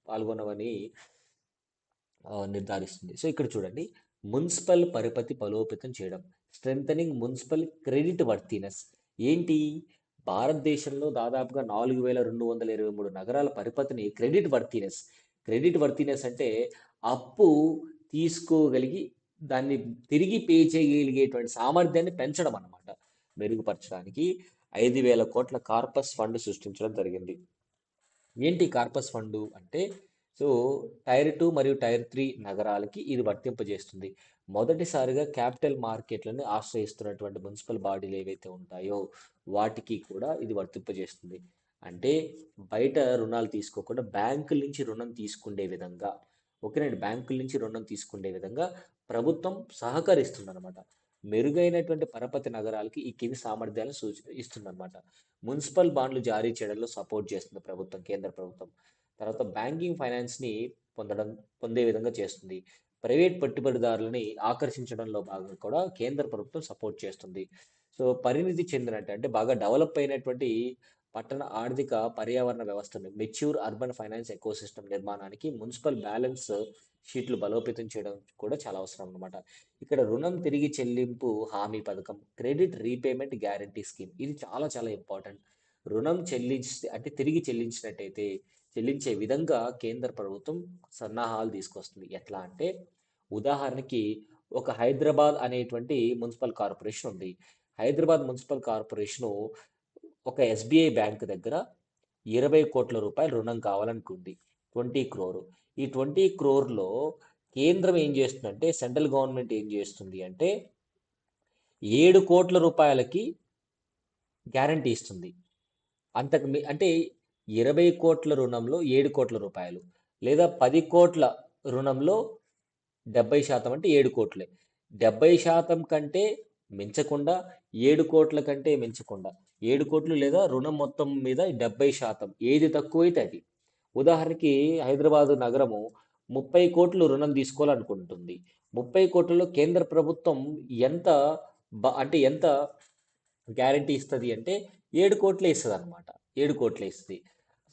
పాల్గొనవని నిర్ధారిస్తుంది. సో ఇక్కడ చూడండి, మున్సిపల్ పరిపతి బలోపేతం చేయడం, స్ట్రెంథనింగ్ మున్సిపల్ క్రెడిట్ వర్తీనెస్. ఏంటి, భారతదేశంలో దాదాపుగా 4223 నగరాల పరిపతిని క్రెడిట్ వర్తీనెస్ అంటే అప్పు తీసుకోగలిగి దాన్ని తిరిగి పే చేయగలిగేటువంటి సామర్థ్యాన్ని పెంచడం అన్నమాట. మెరుగుపరచడానికి 5,000 కోట్ల కార్పస్ ఫండ్ సృష్టించడం జరిగింది. ఏంటి కార్పస్ ఫండ్ అంటే, సో టైర్ 2 మరియు టైర్ 3 నగరాలకి ఇది వర్తింపజేస్తుంది. మొదటిసారిగా క్యాపిటల్ మార్కెట్లను ఆశ్రయిస్తున్నటువంటి మున్సిపల్ బాడీలు ఏవైతే ఉంటాయో వాటికి కూడా ఇది వర్తింపజేస్తుంది. అంటే బయట రుణాలు తీసుకోకుండా బ్యాంకుల నుంచి రుణం తీసుకునే విధంగా, ఓకేనండి, బ్యాంకుల నుంచి రుణం తీసుకునే విధంగా ప్రభుత్వం సహకరిస్తుందన్నమాట. మెరుగైనటువంటి పరపతి నగరాలకి ఈ కింది సామర్థ్యాలను ఇస్తుందన్నమాట. మున్సిపల్ బాండ్లు జారీ చేయడంలో సపోర్ట్ చేస్తుంది ప్రభుత్వం, కేంద్ర ప్రభుత్వం. తర్వాత బ్యాంకింగ్ ఫైనాన్స్ని పొందడం పొందే విధంగా చేస్తుంది. ప్రైవేట్ పెట్టుబడిదారులని ఆకర్షించడంలో భాగంగా కూడా కేంద్ర ప్రభుత్వం సపోర్ట్ చేస్తుంది. సో పరిణితి చెందినట్టు అంటే బాగా డెవలప్ అయినటువంటి పట్టణ ఆర్థిక పర్యావరణ వ్యవస్థను, మెచ్యూర్ అర్బన్ ఫైనాన్స్ ఎకోసిస్టమ్ నిర్మాణానికి మున్సిపల్ బ్యాలెన్స్ షీట్లు బలోపేతం చేయడం కూడా చాలా అవసరం అన్నమాట. ఇక్కడ రుణం తిరిగి చెల్లింపు హామీ పథకం, క్రెడిట్ రీపేమెంట్ గ్యారంటీ స్కీమ్, ఇది చాలా చాలా ఇంపార్టెంట్. రుణం అంటే తిరిగి చెల్లించే విధంగా కేంద్ర ప్రభుత్వం సన్నాహాలు తీసుకొస్తుంది. ఎట్లా అంటే ఉదాహరణకి ఒక హైదరాబాద్ అనేటువంటి మున్సిపల్ కార్పొరేషన్ ఉంది. హైదరాబాద్ మున్సిపల్ కార్పొరేషను ఒక ఎస్బీఐ బ్యాంక్ దగ్గర 20 కోట్ల రూపాయలు రుణం కావాలనుకుంది. 20 crore. ఈ 20 crore కేంద్రం ఏం చేస్తుందంటే, సెంట్రల్ గవర్నమెంట్ ఏం చేస్తుంది అంటే 7 కోట్ల రూపాయలకి గ్యారంటీ ఇస్తుంది. అంటే 20 కోట్ల రుణంలో 7 కోట్ల రూపాయలు, లేదా 10 కోట్ల రుణంలో 70% అంటే 7 కోట్లే. 70% కంటే మించకుండా, 7 కోట్ల కంటే మించకుండా, 7 కోట్లు లేదా రుణం మొత్తం మీద 70% ఏది తక్కువైతే అది. ఉదాహరణకి హైదరాబాదు నగరము 30 కోట్లు రుణం తీసుకోవాలనుకుంటుంది. 30 కోట్లలో కేంద్ర ప్రభుత్వం ఎంత అంటే ఎంత గ్యారంటీ ఇస్తుంది అంటే 7 కోట్లే ఇస్తుంది అనమాట. 7 కోట్లే ఇస్తుంది.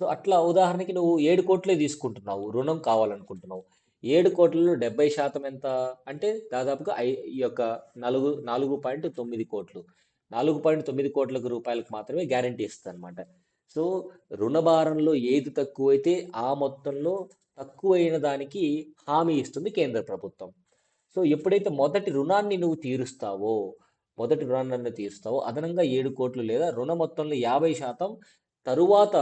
సో అట్లా ఉదాహరణకి నువ్వు 7 కోట్లే తీసుకుంటున్నావు, రుణం కావాలనుకుంటున్నావు. 7 కోట్లలో 70% ఎంత అంటే దాదాపుగా ఈ యొక్క 4.9 కోట్లు. 4.9 కోట్ల రూపాయలకు మాత్రమే గ్యారంటీ ఇస్తుంది అనమాట. సో రుణభారంలో ఏది తక్కువైతే ఆ మొత్తంలో తక్కువైన దానికి హామీ ఇస్తుంది కేంద్ర ప్రభుత్వం. సో ఎప్పుడైతే మొదటి రుణాన్ని తీరుస్తావో అదనంగా 7 కోట్లు లేదా రుణ మొత్తంలో 50% తరువాత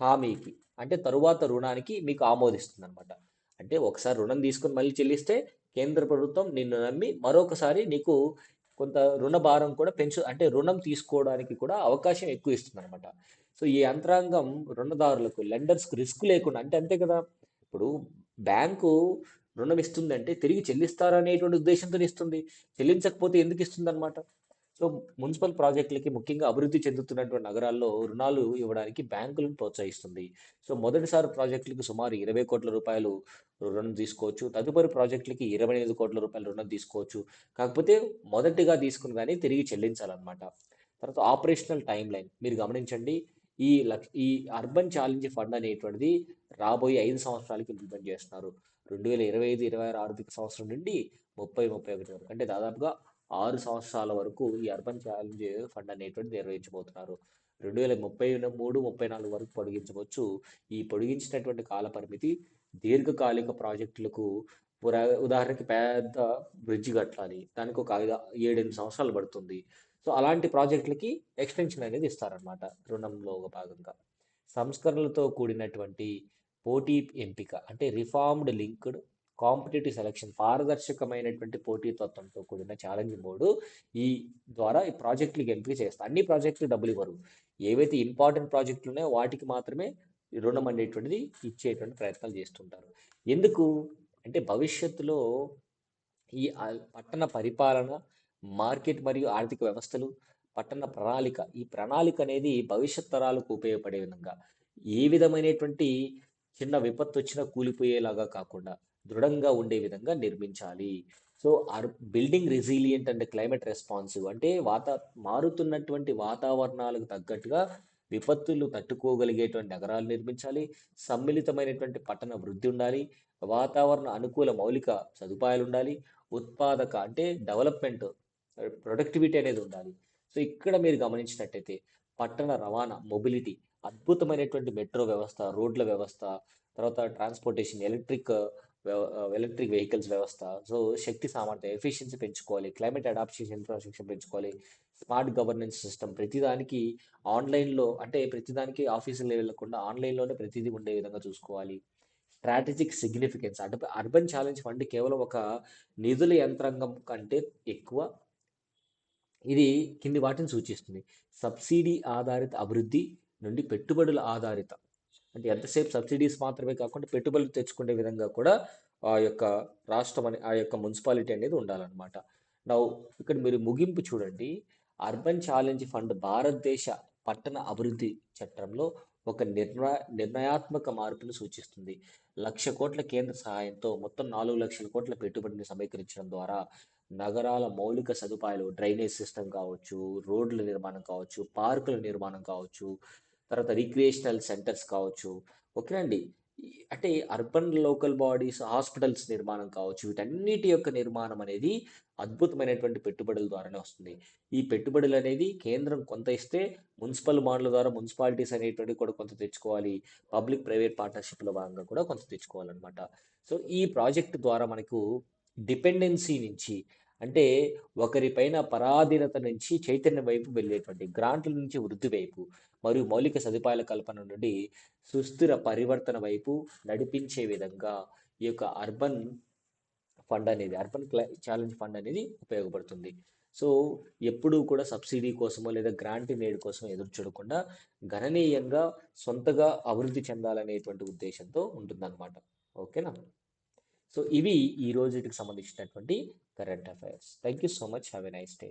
హామీకి, అంటే తరువాత రుణానికి మీకు ఆమోదిస్తుంది అనమాట. అంటే ఒకసారి రుణం తీసుకొని మళ్ళీ చెల్లిస్తే కేంద్ర ప్రభుత్వం నిన్ను నమ్మి మరొకసారి నీకు కొంత రుణ భారం కూడా అంటే రుణం తీసుకోవడానికి కూడా అవకాశం ఎక్కువ ఇస్తుంది అనమాట. సో ఈ యంత్రాంగం రుణదారులకు, లెండర్స్కి రిస్క్ లేకుండా, అంటే అంతే కదా. ఇప్పుడు బ్యాంకు రుణం ఇస్తుంది అంటే తిరిగి చెల్లిస్తారనేటువంటి ఉద్దేశంతో ఇస్తుంది. చెల్లించకపోతే ఎందుకు ఇస్తుంది అనమాట. సో మున్సిపల్ ప్రాజెక్టులకి, ముఖ్యంగా అభివృద్ధి చెందుతున్నటువంటి నగరాల్లో రుణాలు ఇవ్వడానికి బ్యాంకులను ప్రోత్సహిస్తుంది. సో మొదటిసారి ప్రాజెక్టులకు సుమారు 20 కోట్ల రూపాయలు రుణం తీసుకోవచ్చు. తదుపరి ప్రాజెక్టులకి 28 కోట్ల రూపాయలు రుణం తీసుకోవచ్చు. కాకపోతే మొదటిగా తీసుకున్న దాన్ని తిరిగి చెల్లించాలన్నమాట. తర్వాత ఆపరేషనల్ టైం లైన్ మీరు గమనించండి. ఈ అర్బన్ ఛాలెంజ్ ఫండ్ అనేటువంటిది రాబోయే 5 సంవత్సరాలకి ఇంప్లిమెంట్ చేస్తున్నారు. 2025-26 ఆర్థిక సంవత్సరం నుండి 30-31 వరకు, అంటే దాదాపుగా 6 సంవత్సరాల వరకు ఈ అర్బన్ ఛాలెంజ్ ఫండ్ అనేటువంటి నిర్వహించబోతున్నారు. 2033-34 వరకు పొడిగించవచ్చు. ఈ పొడిగించినటువంటి కాల పరిమితి దీర్ఘకాలిక ప్రాజెక్టులకు, ఉదాహరణకి పెద్ద బ్రిడ్జ్ కట్టాలి, దానికి ఒక 7-8 సంవత్సరాలు పడుతుంది. సో అలాంటి ప్రాజెక్టులకి ఎక్స్టెన్షన్ అనేది ఇస్తారనమాట రుణంలో ఒక భాగంగా. సంస్కరణలతో కూడినటువంటి పోటీ ఎంపిక, అంటే రిఫార్మ్డ్ లింక్డ్ కాంపిటేటివ్ సెలక్షన్, పారదర్శకమైనటువంటి పోటీతత్వంతో కూడిన ఛాలెంజ్ మోడ్ ఈ ద్వారా ఈ ప్రాజెక్టులకి ఎంపిక చేస్తారు. అన్ని ప్రాజెక్టులు డబ్బులు ఇవ్వరు. ఏవైతే ఇంపార్టెంట్ ప్రాజెక్టులు ఉన్నాయో వాటికి మాత్రమే ఈ రుణం అనేటువంటిది ఇచ్చేటువంటి ప్రయత్నాలు చేస్తుంటారు. ఎందుకు అంటే భవిష్యత్తులో ఈ పట్టణ పరిపాలన, మార్కెట్ మరియు ఆర్థిక వ్యవస్థలు, పట్టణ ప్రణాళిక, ఈ ప్రణాళిక అనేది భవిష్యత్ తరాలకు ఉపయోగపడే విధంగా, ఏ విధమైనటువంటి చిన్న విపత్తు వచ్చినా కూలిపోయేలాగా కాకుండా దృఢంగా ఉండే విధంగా నిర్మించాలి. So building resilient and climate responsive, అంటే మారుతున్నటువంటి వాతావరణాలకు తగ్గట్టుగా విపత్తులు తట్టుకోగలిగేటువంటి నగరాలు నిర్మించాలి. సమ్మిళితమైనటువంటి పట్టణ వృద్ధి ఉండాలి. వాతావరణ అనుకూల మౌలిక సదుపాయాలు ఉండాలి. ఉత్పాదక, అంటే డెవలప్మెంట్, ప్రొడక్టివిటీ అనేది ఉండాలి. సో ఇక్కడ మీరు గమనించినట్టయితే పట్టణ రవాణా, మొబిలిటీ, అద్భుతమైనటువంటి మెట్రో వ్యవస్థ, రోడ్ల వ్యవస్థ, తర్వాత ట్రాన్స్పోర్టేషన్, ఎలక్ట్రిక్ వెహికల్స్ వ్యవస్థ, సో శక్తి సామర్థ్యం, ఎఫిషియన్సీ పెంచుకోవాలి, క్లైమేట్ అడాప్షన్ ఇన్ఫ్రాస్ట్రక్చర్ పెంచుకోవాలి, స్మార్ట్ గవర్నెన్స్ సిస్టమ్, ప్రతిదానికి ఆన్లైన్లో, అంటే ప్రతిదానికి ఆఫీసులు వెళ్ళకుండా ఆన్లైన్లోనే ప్రతిదీ ఉండే విధంగా చూసుకోవాలి. స్ట్రాటజిక్ సిగ్నిఫికెన్స్, అంటే అర్బన్ ఛాలెంజ్ ఫండ్ కేవలం ఒక నిధుల యంత్రాంగం కంటే ఎక్కువ. ఇది కింది వాటిని సూచిస్తుంది: సబ్సిడీ ఆధారిత అభివృద్ధి నుండి పెట్టుబడుల ఆధారిత, అంటే ఎంతసేపు సబ్సిడీస్ మాత్రమే కాకుండా పెట్టుబడులు తెచ్చుకునే విధంగా కూడా ఆ యొక్క ఆ యొక్క మున్సిపాలిటీ అనేది ఉండాలన్నమాట. నా ఇక్కడ మీరు ముగింపు చూడండి. అర్బన్ ఛాలెంజ్ ఫండ్ భారతదేశ పట్టణ అభివృద్ధి చట్టంలో ఒక నిర్ణయాత్మక మార్పును సూచిస్తుంది. 1,00,000 కోట్ల కేంద్ర సహాయంతో మొత్తం 4 లక్షల కోట్ల పెట్టుబడిని సమీకరించడం ద్వారా నగరాల మౌలిక సదుపాయాలు, డ్రైనేజ్ సిస్టమ్ కావచ్చు, రోడ్ల నిర్మాణం కావచ్చు, పార్కుల నిర్మాణం కావచ్చు, తర్వాత రిక్రియేషనల్ సెంటర్స్ కావచ్చు, ఓకేనండి, అంటే అర్బన్ లోకల్ బాడీస్, హాస్పిటల్స్ నిర్మాణం కావచ్చు, వీటన్నిటి యొక్క నిర్మాణం అనేది అద్భుతమైనటువంటి పెట్టుబడుల ద్వారానే వస్తుంది. ఈ పెట్టుబడులు అనేది కేంద్రం కొంత ఇస్తే, మున్సిపల్ బాండ్ల ద్వారా మున్సిపాలిటీస్ అనేటువంటివి కూడా కొంత తెచ్చుకోవాలి. పబ్లిక్ ప్రైవేట్ పార్ట్నర్షిప్‌లో భాగంగా కూడా కొంత తెచ్చుకోవాలనమాట. సో, ఈ ప్రాజెక్ట్ ద్వారా మనకు డిపెండెన్సీ నుంచి, అంటే ఒకరిపైన పరాధీనత నుంచి చైతన్యం వైపు వెళ్ళేటువంటి, గ్రాంట్ల నుంచి వృద్ధి వైపు, మరియు మౌలిక సదుపాయాల కల్పన నుండి సుస్థిర పరివర్తన వైపు నడిపించే విధంగా ఈ యొక్క అర్బన్ ఛాలెంజ్ ఫండ్ అనేది ఉపయోగపడుతుంది. సో ఎప్పుడూ కూడా సబ్సిడీ కోసమో లేదా గ్రాంట్ నేడ్ కోసం ఎదురు చూడకుండా గణనీయంగా సొంతగా అభివృద్ధి చెందాలనేటువంటి ఉద్దేశంతో ఉంటుందన్నమాట. ఓకేనా? సో ఇవి ఈ రోజుకి సంబంధించినటువంటి current affairs. Thank you so much. Have a nice day.